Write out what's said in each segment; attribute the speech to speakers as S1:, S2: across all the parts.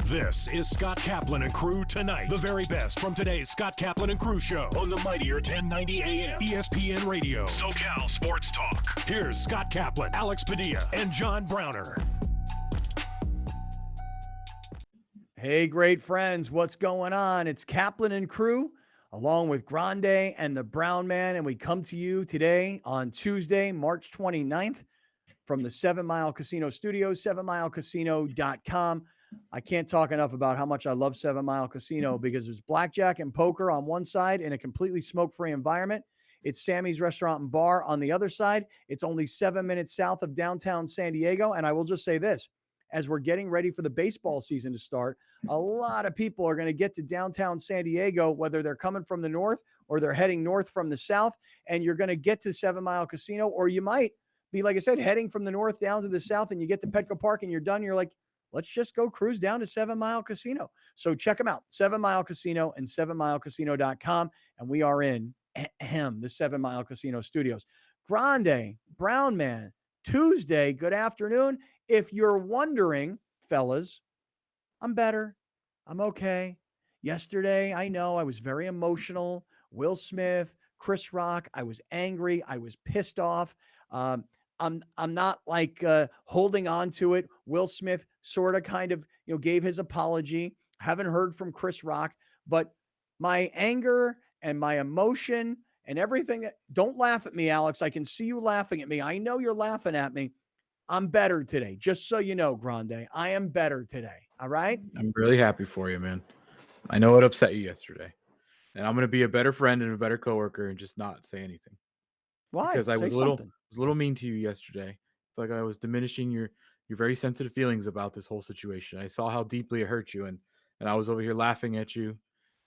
S1: This is Scott Kaplan and Crew Tonight. The very best from today's Scott Kaplan and Crew show on the mightier 1090 AM ESPN Radio. SoCal Sports Talk. Here's Scott Kaplan, Alex Padilla, and John Browner.
S2: Hey, great friends. What's going on? It's Kaplan and Crew, along with Grande and the Brown Man, and we come to you today on Tuesday, March 29th from the 7 Mile Casino Studios, 7milecasino.com. I can't talk enough about how much I love 7 Mile Casino because there's blackjack and poker on one side in a completely smoke-free environment. It's Sammy's Restaurant and Bar on the other side. It's only 7 minutes south of downtown San Diego. And I will just say this, as we're getting ready for the baseball season to start, a lot of people are going to get to downtown San Diego, whether they're coming from the north or they're heading north from the south, and you're going to get to 7 Mile Casino, or you might be, like I said, heading from the north down to the south, and you get to Petco Park and you're done. You're like, let's just go cruise down to 7 Mile Casino. So check them out, 7 Mile Casino and 7milecasino.com. And we are in the 7 Mile Casino Studios. Grande, Brown Man, Tuesday, good afternoon. If you're wondering, fellas, I'm better. I'm okay. Yesterday, I know I was very emotional. Will Smith, Chris Rock, I was angry. I was pissed off. I'm not like holding on to it. Will Smith sort of kind of, gave his apology. Haven't heard from Chris Rock, but my anger and my emotion and everything don't laugh at me, Alex. I can see you laughing at me. I know you're laughing at me. I'm better today. Just so you know, Grande, I am better today. All right.
S3: I'm really happy for you, man. I know it upset you yesterday, and I'm going to be a better friend and a better coworker and just not say anything.
S2: Why?
S3: Because I
S2: Say
S3: was
S2: something.
S3: a little mean to you yesterday. I feel like I was diminishing your very sensitive feelings about this whole situation. I saw how deeply it hurt you, and I was over here laughing at you,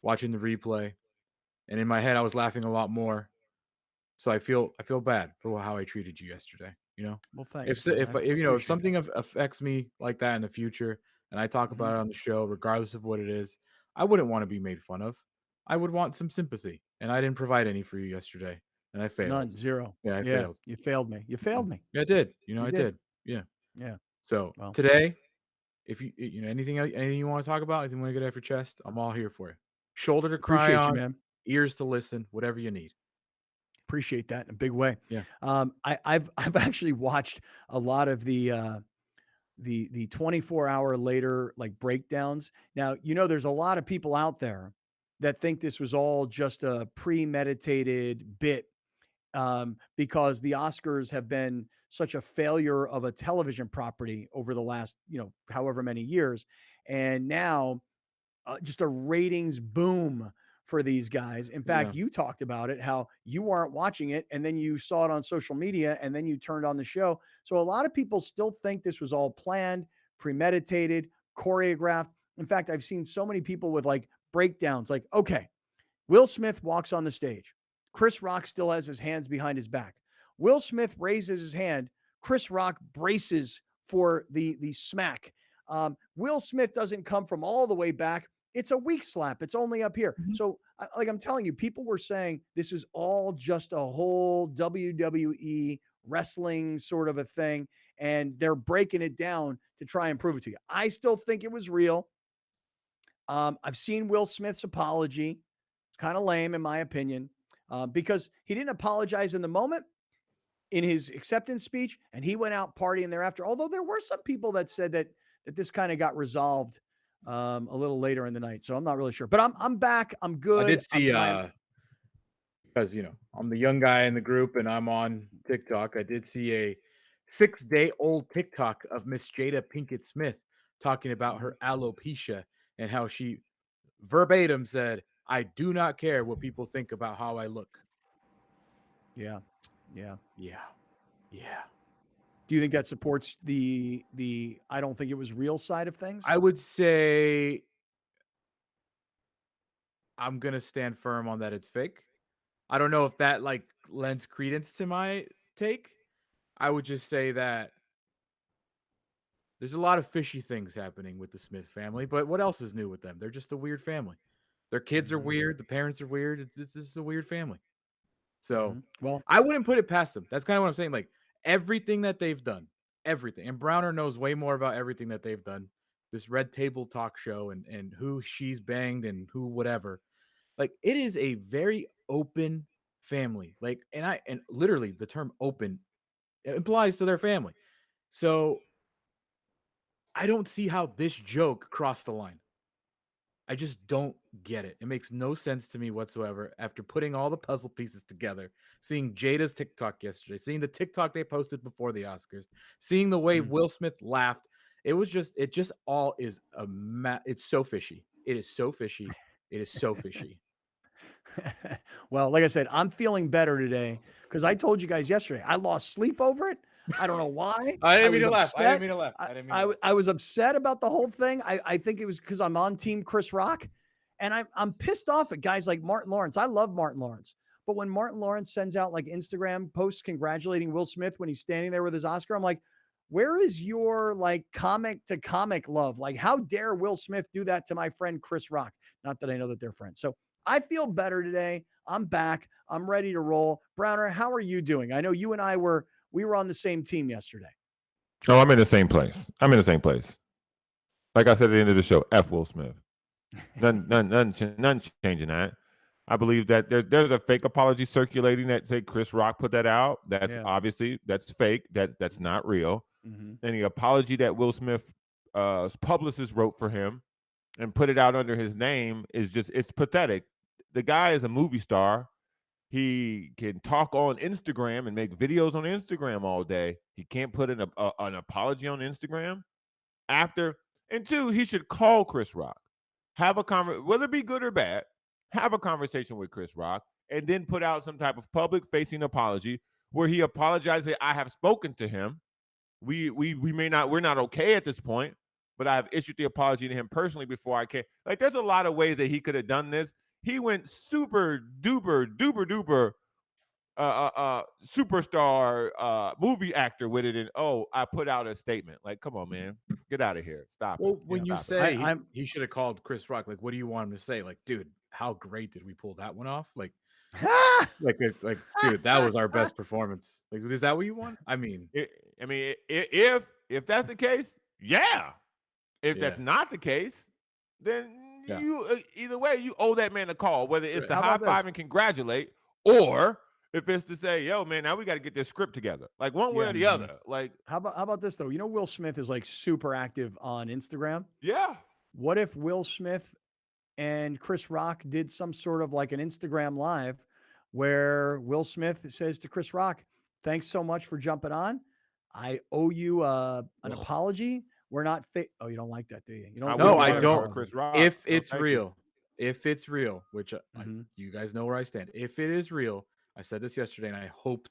S3: watching the replay, and in my head I was laughing a lot more. So I feel bad for how I treated you yesterday.
S2: Well, thanks.
S3: If something affects me like that in the future, and I talk about it on the show, regardless of what it is, I wouldn't want to be made fun of. I would want some sympathy, and I didn't provide any for you yesterday, and I failed.
S2: None, zero.
S3: Yeah, I failed.
S2: You failed me. You failed me.
S3: Yeah, I did.
S2: You
S3: I
S2: did.
S3: did. Yeah.
S2: Yeah.
S3: So
S2: Well.
S3: today, if anything you want to talk about, anything you want to get off your chest, I'm all here for you. Shoulder to cry
S2: Appreciate
S3: on,
S2: you, man.
S3: ears to listen, whatever you need.
S2: Appreciate that in a big way.
S3: Yeah.
S2: I've actually watched a lot of the 24-hour later like breakdowns. Now, there's a lot of people out there that think this was all just a premeditated bit because the Oscars have been such a failure of a television property over the last, however many years. And now just a ratings boom for these guys. In fact, you talked about it, how you weren't watching it and then you saw it on social media and then you turned on the show. So a lot of people still think this was all planned, premeditated, choreographed. In fact, I've seen so many people with like breakdowns, like, okay, Will Smith walks on the stage. Chris Rock still has his hands behind his back. Will Smith raises his hand. Chris Rock braces for the smack. Will Smith doesn't come from all the way back. It's a weak slap. It's only up here.
S3: Mm-hmm.
S2: So, like I'm telling you, people were saying this is all just a whole WWE wrestling sort of a thing, and they're breaking it down to try and prove it to you. I still think it was real. I've seen Will Smith's apology. It's kind of lame, in my opinion, because he didn't apologize in the moment in his acceptance speech, and he went out partying thereafter. Although there were some people that said that this kind of got resolved a little later in the night. So I'm not really sure, but I'm back. I'm good.
S3: I did see because I'm the young guy in the group and I'm on TikTok. I did see a 6-day-old TikTok of Miss Jada Pinkett Smith talking about her alopecia and how she verbatim said, "I do not care what people think about how I look."
S2: Yeah.
S3: Do
S2: you think that supports the I don't think it was real side of things?
S3: I would say I'm going to stand firm on that it's fake. I don't know if that like lends credence to my take. I would just say that there's a lot of fishy things happening with the Smith family, but what else is new with them? They're just a weird family. Their kids are weird. The parents are weird. It's just a weird family. So,
S2: well,
S3: I wouldn't put it past them. That's kind of what I'm saying. Like everything that they've done, everything. And Browner knows way more about everything that they've done this red table talk show and who she's banged and who whatever. Like it is a very open family. Like and literally the term open implies to their family. So I don't see how this joke crossed the line. I just don't get it. It makes no sense to me whatsoever after putting all the puzzle pieces together, seeing Jada's TikTok yesterday, seeing the TikTok they posted before the Oscars, seeing the way Will Smith laughed. It just all is it's so fishy. It is so fishy. It is so fishy.
S2: Well, like I said, I'm feeling better today because I told you guys yesterday I lost sleep over it. I don't know why.
S3: I didn't mean
S2: was
S3: to laugh. I didn't
S2: upset.
S3: mean to laugh. I didn't mean to laugh.
S2: I was upset about the whole thing. I think it was because I'm on Team Chris Rock, and I'm pissed off at guys like Martin Lawrence. I love Martin Lawrence, but when Martin Lawrence sends out like Instagram posts congratulating Will Smith when he's standing there with his Oscar, I'm like, where is your like comic to comic love? Like, how dare Will Smith do that to my friend Chris Rock? Not that I know that they're friends. So I feel better today. I'm back. I'm ready to roll. Browner, how are you doing? I know you and I were on the same team yesterday.
S4: Oh, I'm in the same place. Like I said at the end of the show, F Will Smith. None changing that. I believe that there's a fake apology circulating that say Chris Rock put that out. That's obviously that's fake. That's not real. And the apology that Will Smith publicist wrote for him and put it out under his name is it's pathetic. The guy is a movie star. He can talk on Instagram and make videos on Instagram all day. He can't put an apology on Instagram after. And two, he should call Chris Rock, have a conversation, whether it be good or bad, have a conversation with Chris Rock, and then put out some type of public-facing apology where he apologizes. I have spoken to him. We're not okay at this point, but I have issued the apology to him personally before I can. Like, there's a lot of ways that he could have done this. He went super duper superstar movie actor with it, and I put out a statement. Like, come on, man, get out of here. Stop it.
S3: When you say he should have called Chris Rock, like, what do you want him to say? Like, dude, how great did we pull that one off? Like, dude, that was our best performance. Like, is that what you want? I mean,
S4: if that's the case, yeah. If that's not the case, then you either way you owe that man a call, whether it's to high five and congratulate, or if it's to say, yo, man, now we got to get this script together, like one way or the other. Like,
S2: how about this though? You know, Will Smith is like super active on Instagram.
S4: Yeah.
S2: What if Will Smith and Chris Rock did some sort of like an Instagram live where Will Smith says to Chris Rock, thanks so much for jumping on. I owe you an apology. We're not oh, you don't like that, do you? You don't.
S3: No, I don't. Chris Rock. If it's real, which you guys know where I stand. If it is real, I said this yesterday, and I hope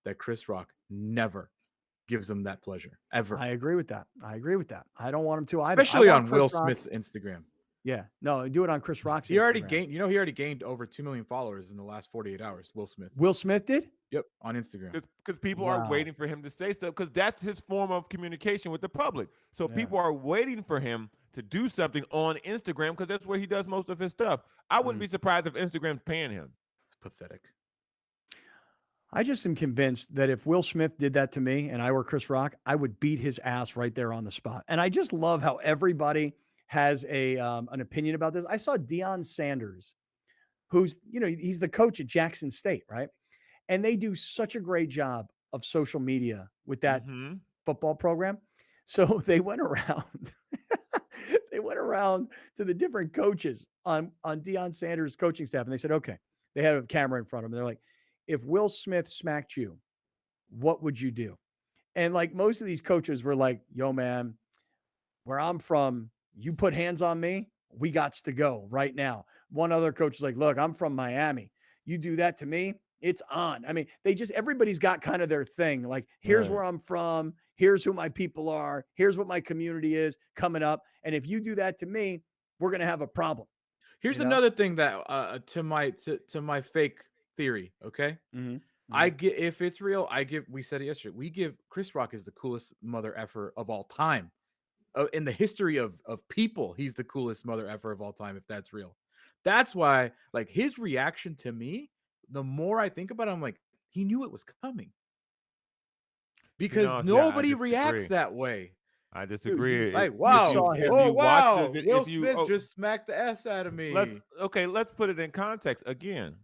S3: that Chris Rock never gives him that pleasure ever.
S2: I agree with that. I don't want him to either.
S3: Especially on Will Smith's Instagram.
S2: Yeah, no, do it on Chris Rock's.
S3: He already gained. He already gained over 2 million followers in the last 48 hours. Will Smith.
S2: Will Smith did.
S3: Yep, on Instagram.
S4: Because people are waiting for him to say stuff, because that's his form of communication with the public. So people are waiting for him to do something on Instagram because that's where he does most of his stuff. I wouldn't be surprised if Instagram's paying him.
S3: It's pathetic.
S2: I just am convinced that if Will Smith did that to me and I were Chris Rock, I would beat his ass right there on the spot. And I just love how everybody has an opinion about this. I saw Deion Sanders, who's, he's the coach at Jackson State, right? And they do such a great job of social media with that football program. So they went around, to the different coaches on Deion Sanders' coaching staff. And they said, okay, they had a camera in front of them. They're like, if Will Smith smacked you, what would you do? And like most of these coaches were like, yo, man, where I'm from, you put hands on me, we gots to go right now. One other coach is like, look, I'm from Miami. You do that to me, it's on. I mean, everybody's got kind of their thing. Like, here's where I'm from. Here's who my people are. Here's what my community is coming up. And if you do that to me, we're going to have a problem.
S3: Here's another thing that to my fake theory. Okay. I get, if it's real, we said it yesterday. We give Chris Rock is the coolest mother effer of all time. In the history of people, he's the coolest mother effer of all time. If that's real, that's why, like, his reaction to me, the more I think about it, I'm like, he knew it was coming, because nobody reacts that way.
S4: I disagree.
S3: Like,
S4: If
S3: wow.
S2: saw him.
S3: Oh,
S4: you watch the
S3: wow.
S4: vid-
S3: Will
S4: if you
S3: Smith
S4: oh,
S3: just smacked the ass out of me.
S4: let's put it in context again.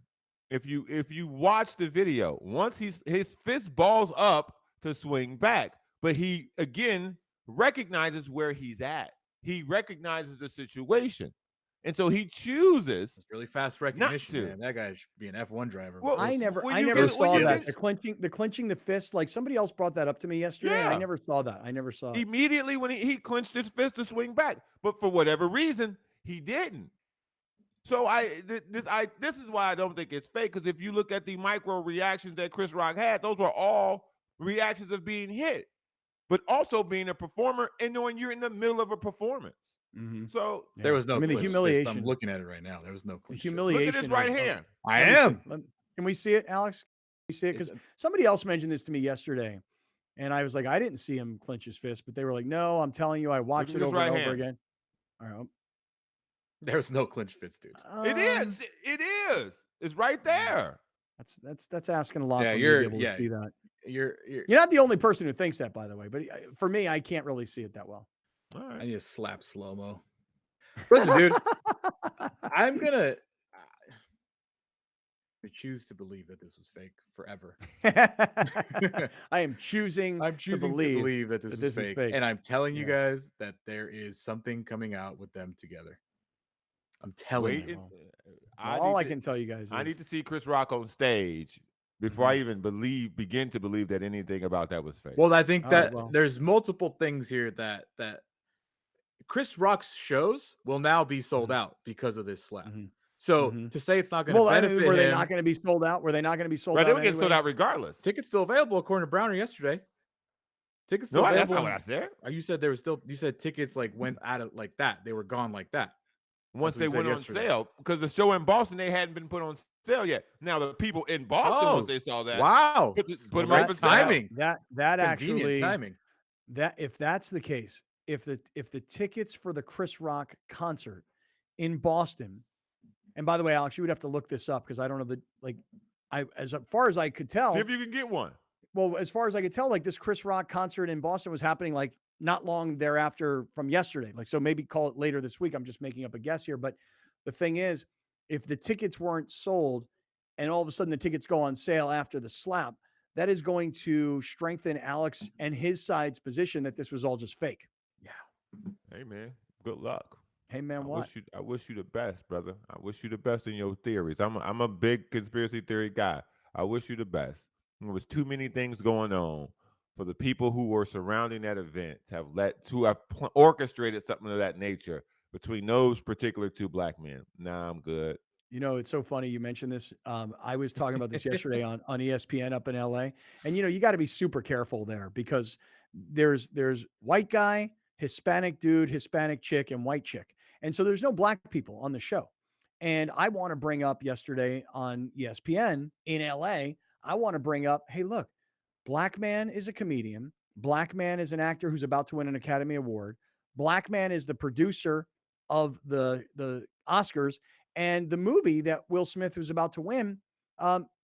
S4: If you watch the video, once his fist balls up to swing back, but he again recognizes where he's at. He recognizes the situation, and so he chooses.
S3: It's really fast recognition,
S4: to.
S3: man. That guy should be an F1 driver.
S4: Well,
S2: I
S3: Those-
S2: never
S4: when
S2: I
S4: you
S2: never
S4: get- when
S2: saw
S4: you
S2: that.
S4: get-
S2: The clenching the fist, like somebody else brought that up to me yesterday. And I
S4: Yeah.
S2: never saw that. I never saw it.
S4: Immediately when he clenched his fist to swing back, but for whatever reason he didn't. So this is why I don't think it's fake, because if you look at the micro reactions that Chris Rock had, those were all reactions of being hit, but also being a performer and knowing you're in the middle of a performance.
S2: Mhm.
S4: So
S3: There was no
S2: I mean, the
S3: clenched fist.
S2: humiliation.
S3: I'm looking at it right now. There was no
S2: The
S3: clenched fist.
S2: humiliation.
S4: look at his right
S2: of-
S4: hand.
S3: I
S2: Let me see-
S3: am.
S2: Can we see it, Alex? Can we see it? Because somebody else mentioned this to me yesterday, and I was like, I didn't see him clench his fist, but they were like, no, I'm telling you, I watched
S4: at
S2: it
S4: his
S2: over
S4: right
S2: and over
S4: hand.
S2: again. All right.
S3: There was no clenched fist, dude.
S4: It is. It is. It's right there.
S2: That's asking a lot
S3: Yeah,
S2: for me to
S3: you're-
S2: be able
S3: yeah.
S2: to see that.
S3: You're
S2: You're not the only person who thinks that, by the way. But for me, I can't really see it that well.
S4: All
S3: I
S4: right.
S3: need to slap slow mo. Listen, dude, I'm gonna choose to believe that this was fake forever.
S2: I am choosing
S3: I'm choosing to believe that this is fake. And I'm telling you
S2: Yeah.
S3: guys that there is something coming out with them together. I'm telling
S4: Wait,
S3: you.
S2: well,
S4: I
S2: all
S4: need
S2: I
S4: to-
S2: can tell you guys is
S4: I need to see Chris Rock on stage before I even begin to believe that anything about that was fake.
S3: Well, I think
S2: All right,
S3: that
S2: well.
S3: there's multiple things here that Chris Rock's shows will now be sold out because of this slap.
S2: Mhm.
S3: So
S2: Mhm.
S3: to say it's not going to
S2: well,
S3: benefit
S2: were they
S3: him,
S2: not going to be sold out? Were they not going to be sold
S4: right,
S2: out?
S4: they would get sold
S2: anyway?
S4: out regardless.
S3: tickets still available according to Browner yesterday. Tickets
S4: No,
S3: still
S4: that's
S3: available.
S4: not what I said.
S3: You said there was still. You said tickets like went out of like that. They were gone like that.
S4: Once
S3: what
S4: they
S3: we said
S4: went on
S3: yesterday.
S4: sale, because the show in Boston, they hadn't been put on sale yet. Now the people in Boston, once they saw that,
S3: Wow!
S4: put them
S3: Well,
S4: up
S3: that's
S4: for sale.
S3: timing.
S2: That
S3: Convenient
S2: actually
S3: timing.
S2: that if that's the case, if the tickets for the Chris Rock concert in Boston, and by the way, Alex, you would have to look this up because I don't know as far as I could tell.
S4: See if you can get one.
S2: Well, as far as I could tell, like this Chris Rock concert in Boston was happening like not long thereafter from yesterday. Like, so maybe call it later this week. I'm just making up a guess here. But the thing is, if the tickets weren't sold and all of a sudden the tickets go on sale after the slap, that is going to strengthen Alex and his side's position that this was all just fake.
S4: Hey man, good luck.
S2: Hey man, what?
S4: I wish you the best, brother. I wish you the best in your theories. I'm a big conspiracy theory guy. I wish you the best. There was too many things going on for the people who were surrounding that event to have orchestrated something of that nature between those particular two black men. Nah, I'm good.
S2: You know, it's so funny you mentioned this. I was talking about this yesterday on ESPN up in LA. And you got to be super careful there because there's white guy, Hispanic dude, Hispanic chick, and white chick. And so there's no black people on the show. And I want to bring up yesterday on ESPN in LA, I want to bring up, hey, look, black man is a comedian. Black man is an actor who's about to win an Academy Award. Black man is the producer of the Oscars. And the movie that Will Smith was about to win,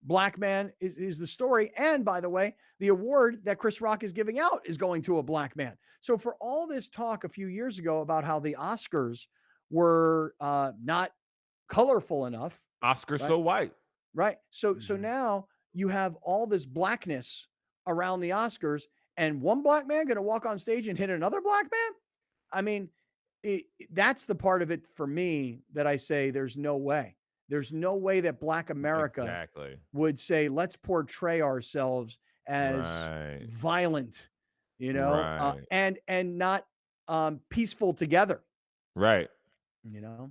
S2: Black Man is the story. And by the way, the award that Chris Rock is giving out is going to a black man. So for all this talk a few years ago about how the Oscars were not colorful enough,
S4: Oscar
S2: Right.
S4: so white.
S2: right? So now you have all this blackness around the Oscars, and one black man going to walk on stage and hit another black man. I mean, that's the part of it for me that I say there's no way. There's no way that Black America
S4: Exactly.
S2: would say, let's portray ourselves as
S4: Right.
S2: violent,
S4: Right.
S2: and not peaceful together,
S4: Right.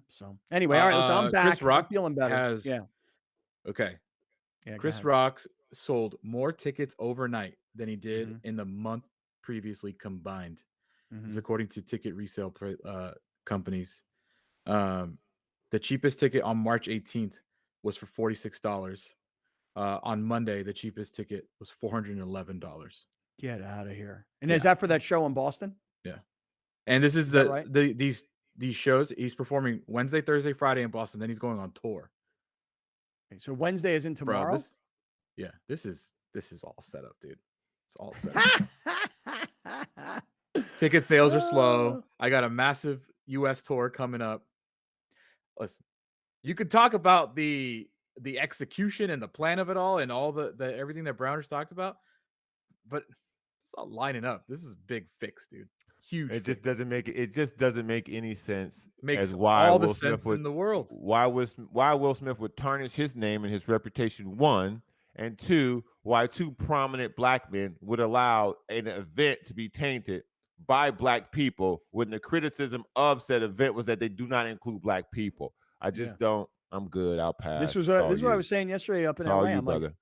S2: So anyway, all right, listen, I'm back.
S3: Chris Rock
S2: I'm feeling better.
S3: has-
S2: yeah.
S3: Okay.
S2: Yeah. go
S3: Chris
S2: ahead.
S3: Rock sold more tickets overnight than he did
S2: Mhm.
S3: in the month previously combined. This is
S2: Mhm.
S3: according to ticket resale companies. The cheapest ticket on March 18th was for $46. On Monday, the cheapest ticket was $411.
S2: Get out of here. And is that for that show in Boston?
S3: And this is
S2: that right?
S3: these shows. He's performing Wednesday, Thursday, Friday in Boston. Then he's going on tour.
S2: Okay, so Wednesday is in
S3: Bro,
S2: tomorrow.
S3: this is all set up, dude. It's all set up. Ticket sales are slow.
S2: Oh.
S3: I got a massive US tour coming up. Listen, you could talk about the execution and the plan of it all and all the everything that Browners talked about, but it's all lining up. This is a big fix, dude. Huge.
S4: It just
S3: fix.
S4: doesn't make it. It just doesn't make any sense
S3: Makes
S4: as why
S3: all the
S4: Will Smith
S3: sense
S4: would
S3: in the world.
S4: why Will Smith would tarnish his name and his reputation. One, and two, why two prominent black men would allow an event to be tainted by black people when the criticism of said event was that they do not include black people. I just don't. I'm good. I'll pass.
S2: This
S4: It's
S2: is
S4: all
S2: what I
S4: you.
S2: was saying yesterday up in
S4: It's all
S2: LA.
S4: you,
S2: I'm like,
S4: brother.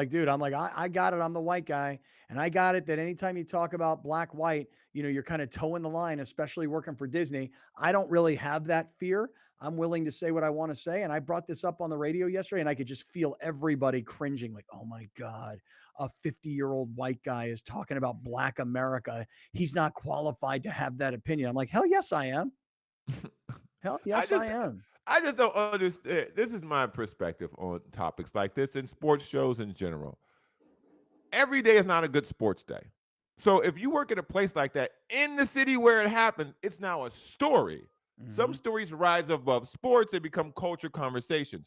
S2: dude, I got it. I'm the white guy. And I got it that anytime you talk about black, white, you're kind of toeing the line, especially working for Disney. I don't really have that fear. I'm willing to say what I want to say. And I brought this up on the radio yesterday and I could just feel everybody cringing like, oh my God, a 50-year-old white guy is talking about black America. He's not qualified to have that opinion. I'm like, hell yes, I am. Hell yes, I am.
S4: I just don't understand. This is my perspective on topics like this and sports shows in general. Every day is not a good sports day. So if you work at a place like that in the city where it happened, it's now a story. Some stories rise above sports and become culture conversations.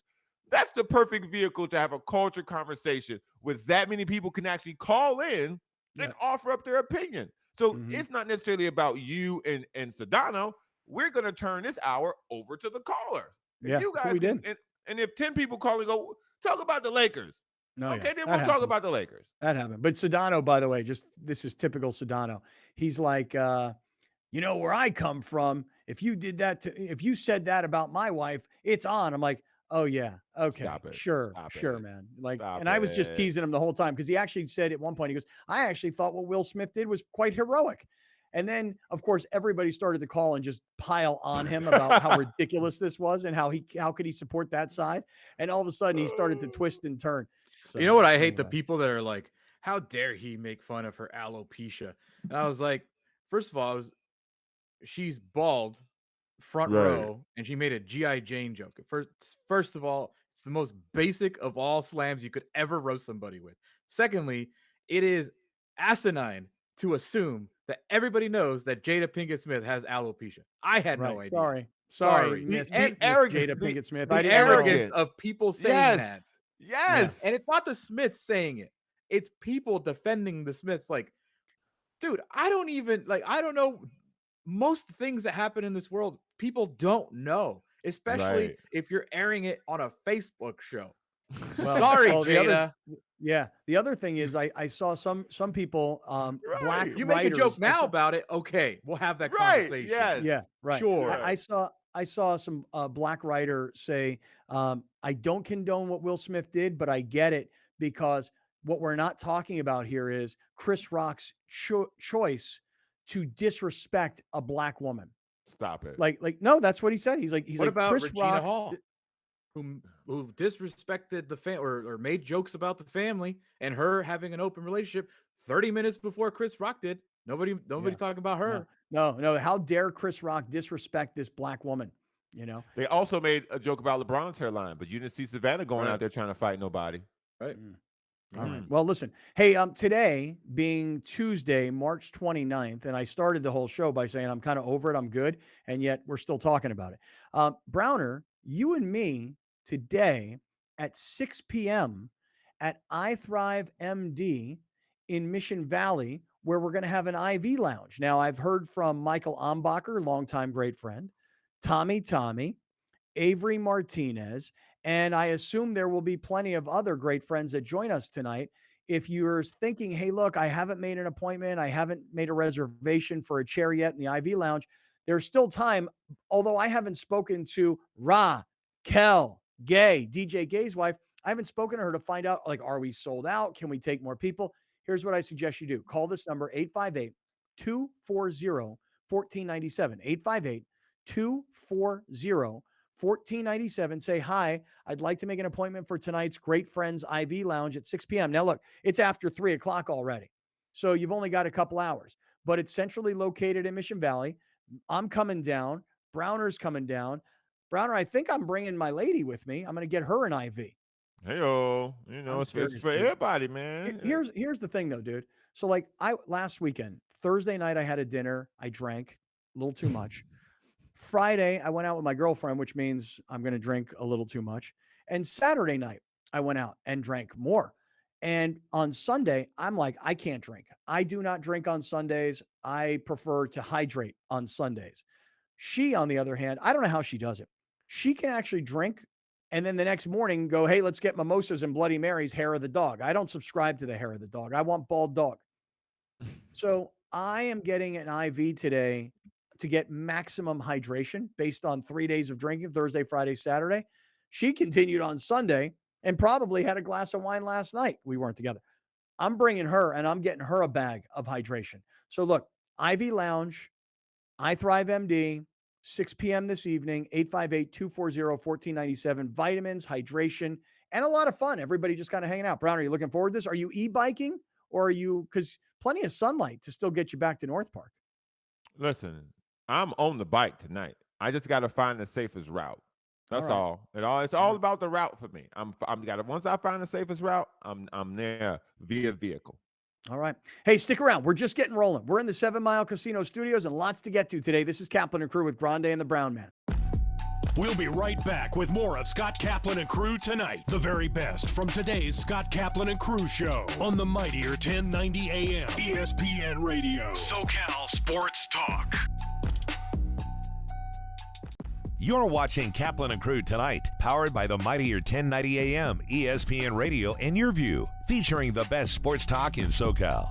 S4: That's the perfect vehicle to have a culture conversation with that many people can actually call in and offer up their opinion. So it's not necessarily about you and Sedano. We're going to turn this hour over to the caller.
S2: Yeah,
S4: You
S2: that's
S4: guys
S2: what we
S4: can,
S2: did.
S4: and if 10 people call and go, talk about the Lakers.
S2: No,
S4: Okay,
S2: yeah,
S4: then
S2: that
S4: we'll talk
S2: happened.
S4: about the Lakers.
S2: That happened. But Sedano, by the way, this is typical Sedano. He's like, where I come from, if you said that about my wife, it's on. I'm like, oh yeah, okay,
S4: Stop it.
S2: sure,
S4: Stop
S2: sure,
S4: it.
S2: man. Like,
S4: Stop
S2: and I was just
S4: it.
S2: teasing him the whole time because he actually said at one point, he goes, I actually thought what Will Smith did was quite heroic. And then, of course, everybody started to call and just pile on him about how ridiculous this was and how could he support that side. And all of a sudden, he started to twist and turn. So,
S3: You know what I hate? The
S2: anyway.
S3: people that are like, how dare he make fun of her alopecia? And I was like, first of all, she's bald, front
S4: Right.
S3: row, and she made a G.I. Jane joke. First of all, it's the most basic of all slams you could ever roast somebody with. Secondly, it is asinine to assume that everybody knows that Jada Pinkett Smith has alopecia. I had no idea.
S2: Sorry,
S4: The
S2: Miss
S4: arrogance-
S2: Jada Pinkett Smith.
S3: The
S2: I didn't know.
S3: arrogance of people saying that.
S4: Yes.
S3: And it's not the Smiths saying it. It's people defending the Smiths. Like, dude, I don't know. Most things that happen in this world, people don't know, especially
S4: Right.
S3: if you're airing it on a Facebook show.
S2: Well,
S3: Sorry,
S2: well,
S3: Jada.
S2: The other thing is I saw some people, black
S3: You make a
S2: writers.
S3: joke
S2: I
S3: now
S2: saw-
S3: about it. Okay, we'll have that
S4: Right,
S3: conversation.
S4: yes.
S2: Yeah, right.
S3: Sure.
S2: I saw some black writer say, I don't condone what Will Smith did, but I get it because what we're not talking about here is Chris Rock's choice to disrespect a black woman.
S4: Stop it.
S2: Like no, that's what he said. He's like
S3: What about
S2: Chris
S3: Regina
S2: Rock.
S3: Hall, who disrespected the fan or made jokes about the family and her having an open relationship 30 minutes before Chris Rock did? Nobody talking about her.
S2: No. How dare Chris Rock disrespect this black woman?
S4: They also made a joke about LeBron's hairline, but you didn't see Savannah going out there trying to fight nobody.
S3: Right.
S2: All right. Well, listen. Hey, today being Tuesday, March 29th, and I started the whole show by saying I'm kind of over it. I'm good. And yet we're still talking about it. Browner, you and me today at 6 p.m. at iThrive MD in Mission Valley, where we're going to have an IV lounge. Now, I've heard from Michael Ambacher, longtime great friend, Tommy, Avery Martinez, and I assume there will be plenty of other great friends that join us tonight. If you're thinking, hey, look, I haven't made an appointment, I haven't made a reservation for a chair yet in the IV lounge, there's still time. Although I haven't spoken to Raquel Gay, DJ Gay's wife, I haven't spoken to her to find out, like, are we sold out? Can we take more people? Here's what I suggest you do. Call this number, 858-240-1497, 858-240-1497. Say, hi, I'd like to make an appointment for tonight's Great Friends IV Lounge at 6 p.m. Now, look, it's after 3 o'clock already. So you've only got a couple hours, but it's centrally located in Mission Valley. I'm coming down. Browner's coming down. Browner, I think I'm bringing my lady with me. I'm going to get her an IV.
S4: Hey-o. It's for everybody, man.
S2: Here's the thing, though, dude. So, like, last weekend, Thursday night, I had a dinner. I drank a little too much. Friday, I went out with my girlfriend, which means I'm going to drink a little too much. And Saturday night, I went out and drank more. And on Sunday, I'm like, I can't drink. I do not drink on Sundays. I prefer to hydrate on Sundays. She, on the other hand, I don't know how she does it. She can actually drink and then the next morning go, hey, let's get mimosas and Bloody Marys, hair of the dog. I don't subscribe to the hair of the dog. I want bald dog. So I am getting an IV today to get maximum hydration based on 3 days of drinking, Thursday, Friday, Saturday. She continued on Sunday and probably had a glass of wine last night. We weren't together. I'm bringing her and I'm getting her a bag of hydration. So look, IV Lounge, I Thrive MD, 6 p.m. this evening, 858-240-1497. Vitamins, hydration, and a lot of fun. Everybody just kind of hanging out. Brown, are you looking forward to this? Are you e-biking or are you, because plenty of sunlight to still get you back to North Park?
S4: Listen, I'm on the bike tonight. I just got to find the safest route. That's all. It's all about the route for me. Once I find the safest route, I'm there via vehicle.
S2: All right. Hey, stick around. We're just getting rolling. We're in the 7 Mile Casino Studios and lots to get to today. This is Kaplan and Crew with Grande and the Brown Man.
S1: We'll be right back with more of Scott Kaplan and Crew tonight. The very best from today's Scott Kaplan and Crew show on the mightier 1090 AM ESPN Radio. SoCal Sports Talk.
S5: You're watching Kaplan and Crew tonight, powered by the mightier 1090 AM ESPN Radio and Your View, featuring the best sports talk in SoCal.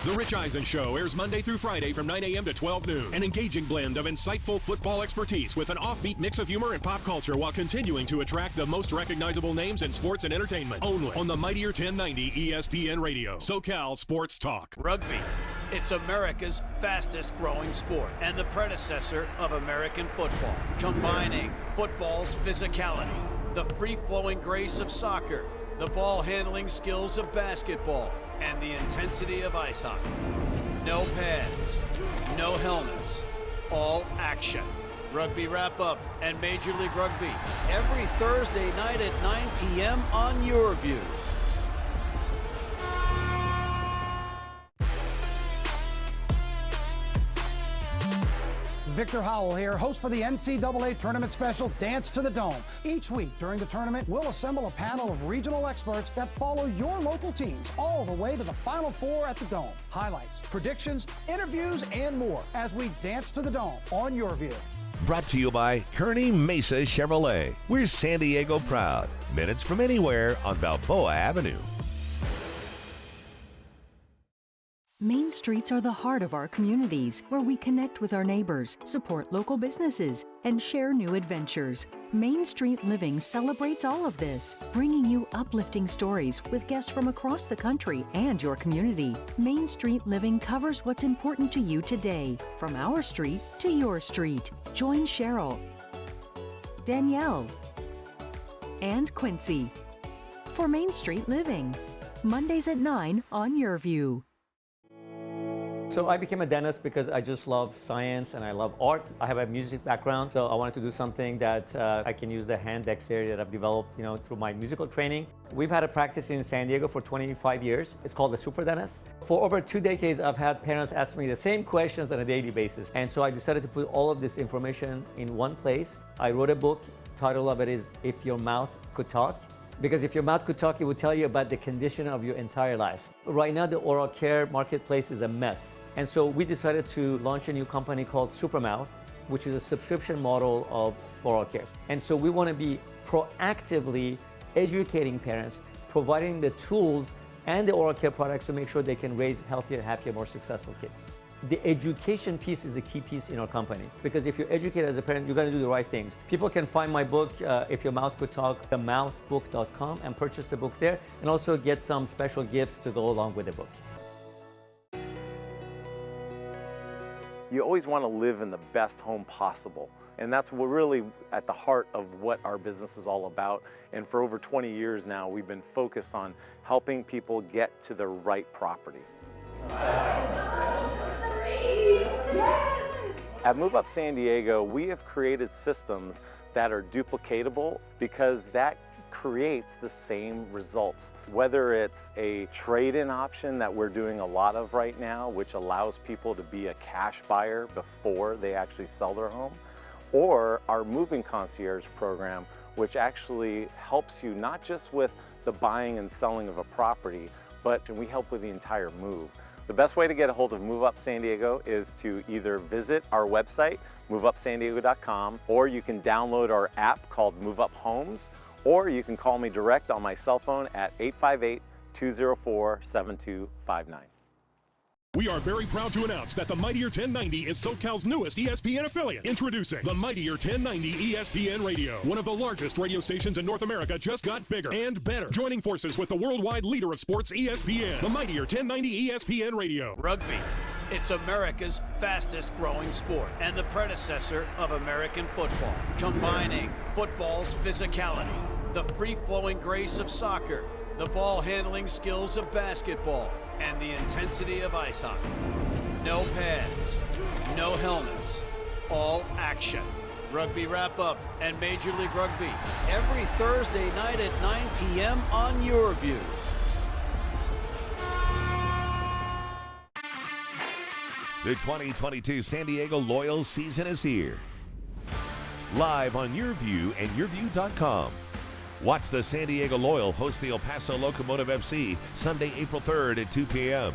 S1: The Rich Eisen Show airs Monday through Friday from 9 a.m. to 12 noon. An engaging blend of insightful football expertise with an offbeat mix of humor and pop culture while continuing to attract the most recognizable names in sports and entertainment. Only on the mightier 1090 ESPN Radio. SoCal Sports Talk.
S6: Rugby. It's America's fastest growing sport and the predecessor of American football, combining football's physicality, the free-flowing grace of soccer, the ball-handling skills of basketball, and the intensity of ice hockey. No pads, no helmets, all action. Rugby Wrap-Up and Major League Rugby every Thursday night at 9 p.m. on Your View.
S7: Victor Howell here, host for the NCAA Tournament Special Dance to the Dome. Each week during the tournament, we'll assemble a panel of regional experts that follow your local teams all the way to the Final Four at the Dome. Highlights, predictions, interviews, and more as we dance to the Dome on Your View.
S5: Brought to you by Kearney Mesa Chevrolet. We're San Diego proud. Minutes from anywhere on Balboa Avenue.
S8: Main streets are the heart of our communities, where we connect with our neighbors, support local businesses, and share new adventures. Main Street Living celebrates all of this, bringing you uplifting stories with guests from across the country and your community. Main Street Living covers what's important to you today, from our street to your street. Join Cheryl, Danielle, and Quincy for Main Street Living, Mondays at 9 on Your View.
S9: So I became a dentist because I just love science and I love art. I have a music background, so I wanted to do something that I can use the hand dexterity that I've developed, through my musical training. We've had a practice in San Diego for 25 years. It's called the Super Dentist. For over 2 decades, I've had parents ask me the same questions on a daily basis. And so I decided to put all of this information in one place. I wrote a book. Title of it is If Your Mouth Could Talk. Because if your mouth could talk, it would tell you about the condition of your entire life. Right now, the oral care marketplace is a mess. And so we decided to launch a new company called Supermouth, which is a subscription model of oral care. And so we want to be proactively educating parents, providing the tools and the oral care products to make sure they can raise healthier, happier, more successful kids. The education piece is a key piece in our company, because if you're educated as a parent, you're going to do the right things. People can find my book, If Your Mouth Could Talk, themouthbook.com, and purchase the book there, and also get some special gifts to go along with the book.
S10: You always want to live in the best home possible. And that's what really at the heart of what our business is all about. And for over 20 years now, we've been focused on helping people get to the right property. At Move Up San Diego, we have created systems that are duplicatable, because that creates the same results. Whether it's a trade-in option that we're doing a lot of right now, which allows people to be a cash buyer before they actually sell their home, or our moving concierge program, which actually helps you not just with the buying and selling of a property, but we help with the entire move. The best way to get a hold of Move Up San Diego is to either visit our website, moveupsandiego.com, or you can download our app called Move Up Homes, or you can call me direct on my cell phone at 858-204-7259.
S1: We are very proud to announce that the Mightier 1090 is SoCal's newest ESPN affiliate. Introducing the Mightier 1090 ESPN Radio. One of the largest radio stations in North America just got bigger and better. Joining forces with the worldwide leader of sports, ESPN. The Mightier 1090 ESPN Radio.
S6: Rugby. It's America's fastest growing sport and the predecessor of American football. Combining football's physicality, the free-flowing grace of soccer, the ball handling skills of basketball, and the intensity of ice hockey. No pads, no helmets, all action. Rugby Wrap-Up and Major League Rugby every Thursday night at 9 p.m. on YourView.
S5: The 2022 San Diego Loyal season is here. Live on YourView and YourView.com. Watch the San Diego Loyal host the El Paso Locomotive FC Sunday, April 3rd at 2 p.m.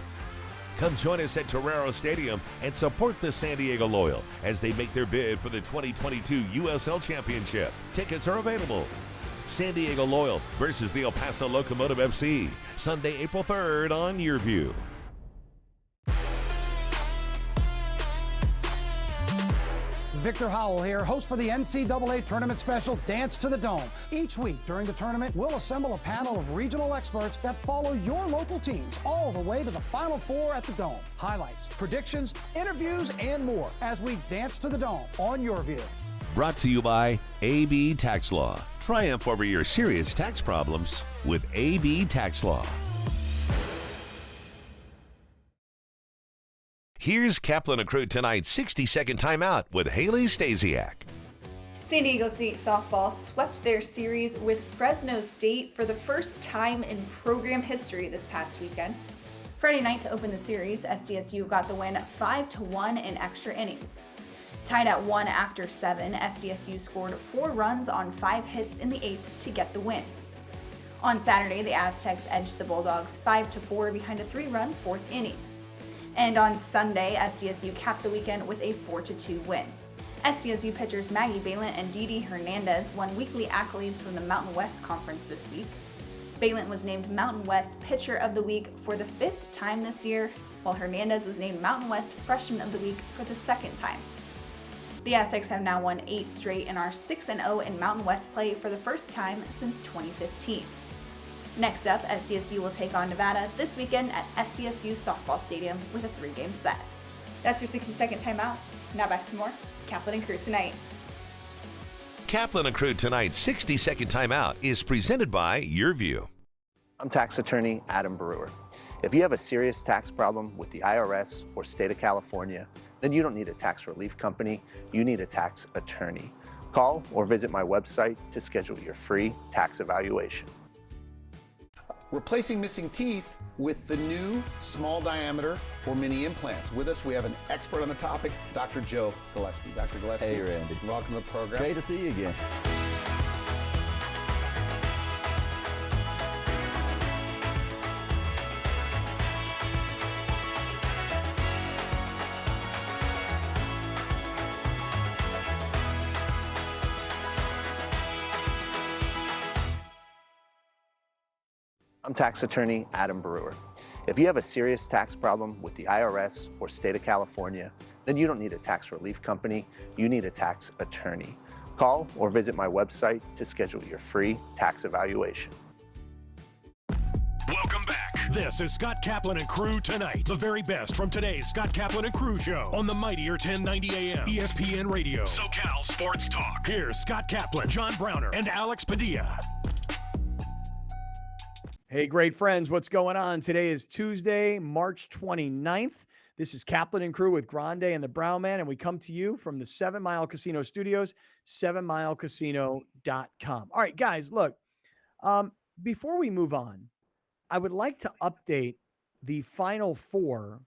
S5: Come join us at Torero Stadium and support the San Diego Loyal as they make their bid for the 2022 USL Championship. Tickets are available. San Diego Loyal versus the El Paso Locomotive FC, Sunday, April 3rd on YourView.
S7: Victor Howell here, host for the NCAA Tournament Special Dance to the Dome. Each week during the tournament, we'll assemble a panel of regional experts that follow your local teams all the way to the Final Four at the Dome. Highlights, predictions, interviews, and more as we dance to the Dome on YourView.
S5: Brought to you by AB Tax Law. Triumph over your serious tax problems with AB Tax Law. Here's Kaplan and Crew tonight's 60-second timeout with Haley Stasiak.
S11: San Diego State softball swept their series with Fresno State for the first time in program history this past weekend. Friday night to open the series, SDSU got the win 5-1 in extra innings. Tied at 1 after 7, SDSU scored 4 runs on 5 hits in the 8th to get the win. On Saturday, the Aztecs edged the Bulldogs 5-4 behind a 3-run 4th inning. And on Sunday, SDSU capped the weekend with a 4-2 win. SDSU pitchers Maggie Balint and Didi Hernandez won weekly accolades from the Mountain West Conference this week. Balint was named Mountain West Pitcher of the Week for the 5th time this year, while Hernandez was named Mountain West Freshman of the Week for the 2nd time. The Aztecs have now won 8 straight and are 6-0 in Mountain West play for the first time since 2015. Next up, SDSU will take on Nevada this weekend at SDSU Softball Stadium with a 3-game set. That's your 60-second timeout. Now back to more Kaplan and Crew tonight.
S5: Kaplan and Crew tonight's 60-second timeout is presented by YourView.
S12: I'm tax attorney Adam Brewer. If you have a serious tax problem with the IRS or state of California, then you don't need a tax relief company, you need a tax attorney. Call or visit my website to schedule your free tax evaluation.
S13: Replacing missing teeth with the new small diameter or mini implants. With us, we have an expert on the topic, Dr. Joe Gillespie. Dr. Gillespie.
S14: Hey, Randy.
S13: Welcome to the program.
S14: Great to see you again.
S12: I'm tax attorney Adam Brewer. If you have a serious tax problem with the IRS or state of California, then you don't need a tax relief company, you need a tax attorney. Call or visit my website to schedule your free tax evaluation.
S1: Welcome back. This is Scott Kaplan and Crew tonight. The very best from today's Scott Kaplan and Crew show on the Mightier 1090 AM ESPN Radio. SoCal Sports Talk. Here's Scott Kaplan, John Browner, and Alex Padilla.
S2: Hey, great friends, what's going on? Today is Tuesday, March 29th. This is Kaplan and Crew with Grande and the Brown Man, and we come to you from the 7 Mile Casino Studios, 7milecasino.com. All right, guys, look, Before we move on, I would like to update the Final Four.